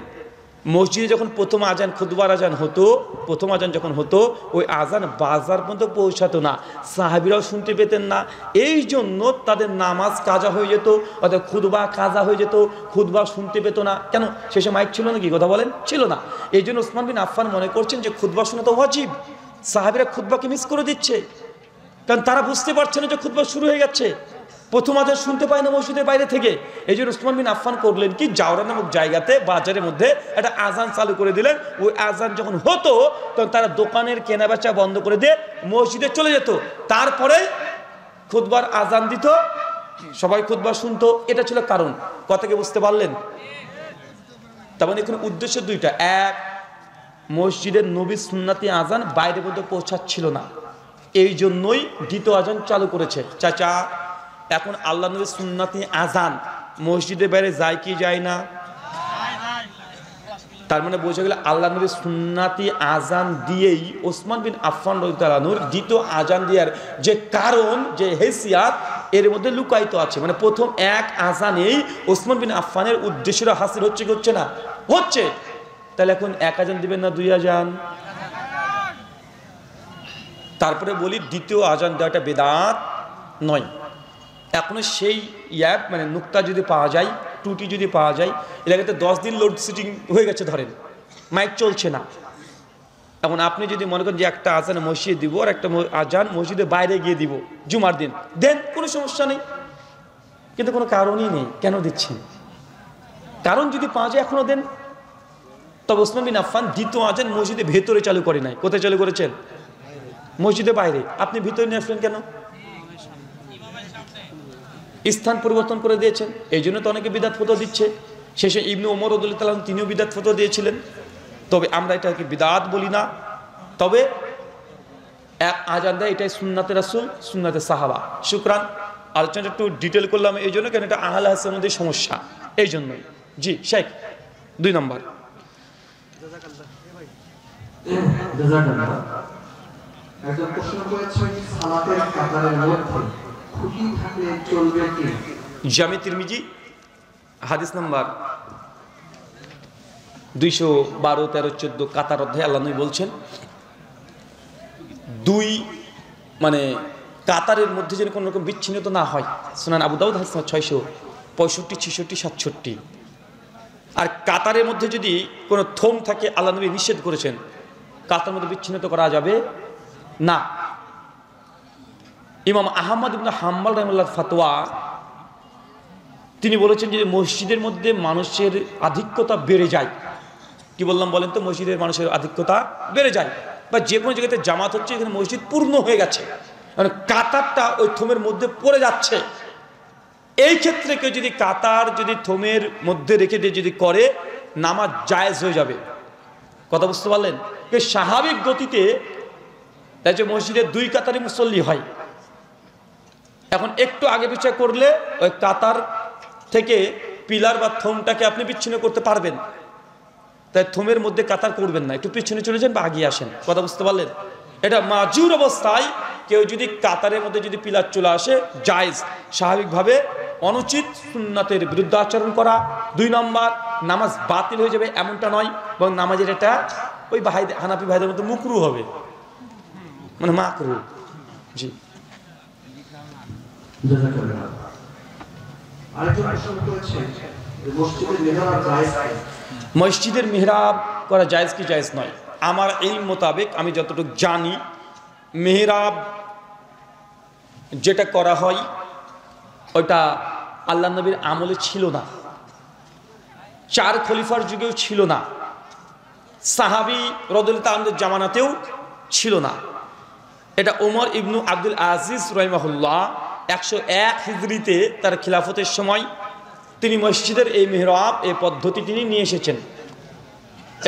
মসজিদে যখন প্রথম আজান, খুতবার আজান হতো, প্রথম আজান যখন হতো, ওই আজান বাজার পর্যন্ত পৌঁছাতো না, সাহাবীরাও শুনতে পেতেন না। এই জন্য তাদের নামাজ কাজা হয়ে যেত, অর্থাৎ খুতবা কাজা হয়ে যেত, খুতবা শুনতে পেত না। কেন? শেষে মাইক ছিল না, কি কথা বলেন? ছিল না। এই জন্য ওসমান বিন আফফান মনে করছেন যে খুতবা শোনা তো ওয়াজিব, সাহাবীরা খুতবাকে মিস করে দিচ্ছে, কারণ তারা বুঝতে পারছে না যে খুতবা শুরু হয়ে যাচ্ছে, প্রথম আজান শুনতে পায় না মসজিদের বাইরে থেকে। এই জন্য ওসমান বিন আফফান করলেন কি, জাওরা নামক জায়গাতে বাজারের মধ্যে একটা আজান চালু করে দিলেন। ওই আজান যখন হতো তখন তারা দোকানের কেনাবেচা বন্ধ করে দিয়ে মসজিদে চলে যেত, তারপরে খুতবার আজান দিত, সবাই খুতবা শুনতো। এটা ছিল কারণ। কথাকে বুঝতে পারলেন? তার মানে এখানে উদ্দেশ্য দুইটা। এক, মসজিদের নবী সুন্নাতি আজান বাইরে পর্যন্ত পৌঁছাচ্ছিল না, এই জন্যই দ্বিতীয় আজান চালু করেছে। চাচা এখন আল্লাহ নবীর সুন্নাতি আজান মসজিদের বাইরে যায় কি যায় না? তার মানে বোঝা গেল আল্লাহ নবীর সুন্নাতি আজান দিয়েই ওসমান বিন আফফান রাদিয়াল্লাহু আনহুর দ্বিতীয় আজান দেওয়ার যে কারণ, যে হেসিয়াত, এর মধ্যে লুকায়িত আছে। মানে প্রথম এক আজানেই ওসমান বিন আফফানের উদ্দেশ্যটা হাসিল হচ্ছে কি হচ্ছে না? হচ্ছে। তাহলে এখন এক আজান দিবেন না দুই আজান? তারপরে বলি দ্বিতীয় আজান দেওয়াটা বেদাত নয়। এখনো সেই মানে নুক্তা যদি পাওয়া যায়, ত্রুটি যদি পাওয়া যায়, এলাকাতে 10 দিন লোডশেডিং হয়ে গেছে, ধরেন মাইক চলছে না। এখন আপনি যদি মনে করেন যে একটা আজান মসজিদে দিব আর একটা আজান মসজিদের বাইরে গিয়ে দিব জুমার দিন, দেন, কোনো সমস্যা নেই, কিন্তু কোনো কারণই নেই কেন দিচ্ছেন। কারণ যদি পাওয়া যায় এখনো দেন। তবে ওসমান বিন আফফান দ্বিতীয় আজান মসজিদের ভেতরে চালু করে নাই। কোথায় চালু করেছেন? মসজিদের বাইরে। আপনি ভিতরে নিয়ে আসলেন কেন? স্থান পরিবর্তন করে দিয়েছেন, এই জন্য তো অনেকে বিদআত ফতোয়া দিচ্ছে। শেষে ইবনে ওমর রাদিয়াল্লাহু তাআলা তিনিও বিদআত ফতোয়া দিয়েছিলেন। তবে আমরা এটাকে বিদআত বলি না, তবে এক আজান দেয়, এটাই সুন্নাতে রাসূল, সুন্নাতে সাহাবা। শুকরান। আলোচনাটা একটু ডিটেল করলাম এই জন্য, কেন এটা আহলে হাদিসের মধ্যে সমস্যা, এই জন্যই। জি শেখ, 2 নম্বর। একজন প্রশ্ন করেছেন, সালাতের কাতারের মধ্যে খুঁটি থাকলে চলবে কি? জামি তিরমিজি হাদিস নাম্বার 212, 13, 14 কাতার অধ্যায়ে আল্লাহ নবী বলছেন, দুই মানে কাতারের মধ্যে যেন কোনো রকম বিচ্ছিন্নতা না হয়। সুনান আবু দাউদ হাদিস 665, 66, 67। আর কাতারের মধ্যে যদি কোনো থম থাকে, আল্লাহ নবী নিষেধ করেছেন, কাতারের মধ্যে বিচ্ছিন্নতা করা যাবে না। ইমাম আহমদ ইবনে হাম্বল রাহিমাহুল্লাহর ফতোয়া, তিনি বলেছেন যে মসজিদের মধ্যে মানুষের আধিক্যতা বেড়ে যায়। কি বললাম বলেন তো? মসজিদের মানুষের আধিক্যতা বেড়ে যায়, বা যে কোনো জায়গাতে জামাত হচ্ছে, এখানে মসজিদ পূর্ণ হয়ে গেছে, মানে কাতারটা ওই থমের মধ্যে পড়ে যাচ্ছে, এই ক্ষেত্রে কেউ যদি কাতার যদি থমের মধ্যে রেখে দিয়ে যদি করে নামাজ জায়েজ হয়ে যাবে। কথা বুঝতে পারলেন? স্বাভাবিক গতিতে তাই যে মসজিদে 2 কাতারি মুসল্লি হয়, এখন একটু আগে পিছিয়ে করলে ওই কাতার থেকে পিলার বা থমটাকে আপনি বিচ্ছিন্ন করতে পারবেন, তাই থমের মধ্যে কাতার করবেন না, একটু পিছনে চলে যান বা আগিয়ে আসেন। কথা বুঝতে পারলেন? এটা মাজুর অবস্থায় কেউ যদি কাতারের মধ্যে যদি পিলার চলে আসে জায়েজ, স্বাভাবিকভাবে অনুচিত সুন্নাতের বিরুদ্ধে আচরণ করা। 2 নম্বর, নামাজ বাতিল হয়ে যাবে এমনটা নয়, এবং নামাজের এটা ওই ভাই হানাফি ভাইদের মধ্যে মুকরু হবে, মানে মাকরু। জি, মসজিদের মেহরাব করা জায়েজ কি জায়েজ নয়? আমার ইলম মোতাবেক আমি যতটুকু জানি, মেহরাব যেটা করা হয় ওইটা আল্লাহ নবীর আমলে ছিল না, 4 খলিফার যুগেও ছিল না, সাহাবী রাদিয়াল্লাহু আনহুর জামানাতেও ছিল না। এটা ওমর ইবনু আব্দুল আজিজ রাহিমাহুল্লাহ 101 হিজরিতে তার খিলাফতের সময় তিনি মসজিদের এই মেহরাব এই পদ্ধতি তিনি নিয়ে এসেছেন,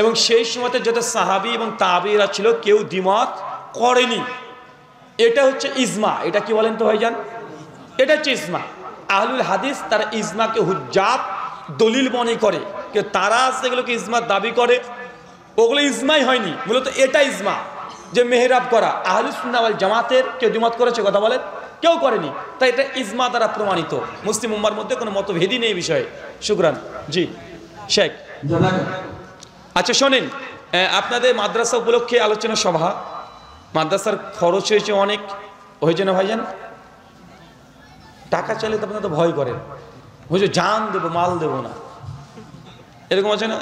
এবং সেই সময়তে যত সাহাবী এবং তাবেঈরা ছিল কেউ দ্বিমত করেনি। এটা হচ্ছে ইজমা। এটা কি বলেন তো ভাইজান? এটা হচ্ছে ইজমা। আহলুল হাদিস তারা ইজমাকে হুজ্জাত দলিল মনে করে, কিন্তু তারা যেগুলোকে ইজমার দাবি করে ওগুলো ইজমাই হয়নি, মূলত এটা ইজমা যে মেহরাব করা। আহলুস সুন্নাহ ওয়াল জামাতের কেউ দ্বিমত করেছে? কথা বলেন, কেউ করেনি। তাই এটা ইজমা দ্বারা প্রমাণিত, মুসলিম উম্মার মধ্যে কোনো মতভেদই নেই এই বিষয়ে। শুকরান। জি শেখ। আচ্ছা শোনেন, আপনাদের মাদ্রাসা উপলক্ষে আলোচনা সভা, মাদ্রাসার খরচ হয়েছে অনেক, হয়েছে না ভাইজান? টাকা চাইলে তো আপনারা তো ভয় করেন, হয়েছে জান দেবো মাল দেবো না, এরকম আছে না?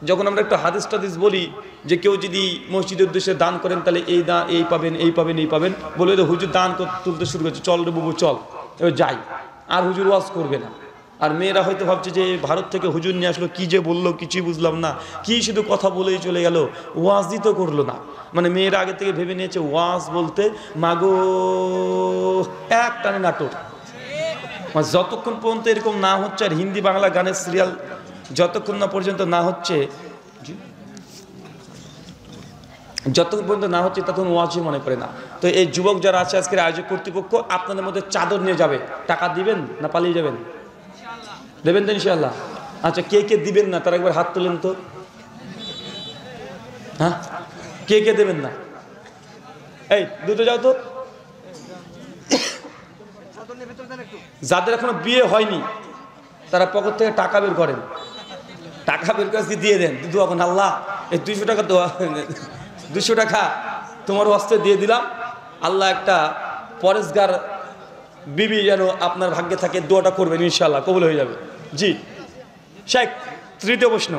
যখন আমরা একটু হাদিস টাদিস বলি যে কেউ যদি মসজিদের উদ্দেশ্যে দান করেন তাহলে এই দান এই পাবেন এই পাবেন এই পাবেন, বলে তো হুজুর দান তুলতে শুরু করছে, চল রে বাবু চল, এবার যাই, আর হুজুর ওয়াজ করবে না। আর মেয়েরা হয়তো ভাবছে যে ভারত থেকে হুজুর নিয়ে আসলো, কি যে বললো কিছুই বুঝলাম না, কি শুধু কথা বলেই চলে গেল, ওয়াজই তো করলো না। মানে মেয়েরা আগে থেকে ভেবে নিয়েছে ওয়াজ বলতে মাগো এক টানে নাটক। যতক্ষণ পর্যন্ত এরকম না হচ্ছে, আর হিন্দি বাংলা গানের সিরিয়াল যতক্ষণ না পর্যন্ত না হচ্ছে, যতক্ষণ পর্যন্ত না হচ্ছে ততক্ষণ ওয়াজই মনে করে না। তো এই যুবক যারা আছে আজকের আয়োজক কর্তৃপক্ষ, আপনাদের মধ্যে চাদর নিয়ে যাবে, টাকা দিবেন না পালিয়ে যাবেন? দেবেন তো ইনশাআল্লাহ? আচ্ছা, কে কে দিবেন না তারা একবার হাত তোলেন তো। হ্যাঁ, কে কে দেবেন না? এই দুটো যাও তো। যাদের এখনো বিয়ে হয়নি তারা পকেট থেকে টাকা বের করেন, টাকা বের করে দিয়ে দেন, দোয়া করেন, আল্লাহ এই 200 টাকা দোয়া, 200 টাকা তোমার হস্তে দিয়ে দিলাম, আল্লাহ একটা পরেশগার বিবি যেন আপনার ভাগ্যে থাকে, দোয়াটা করবেন, ইনশাআল্লাহ কবুল হয়ে যাবে। জি শেখ, তৃতীয় প্রশ্ন।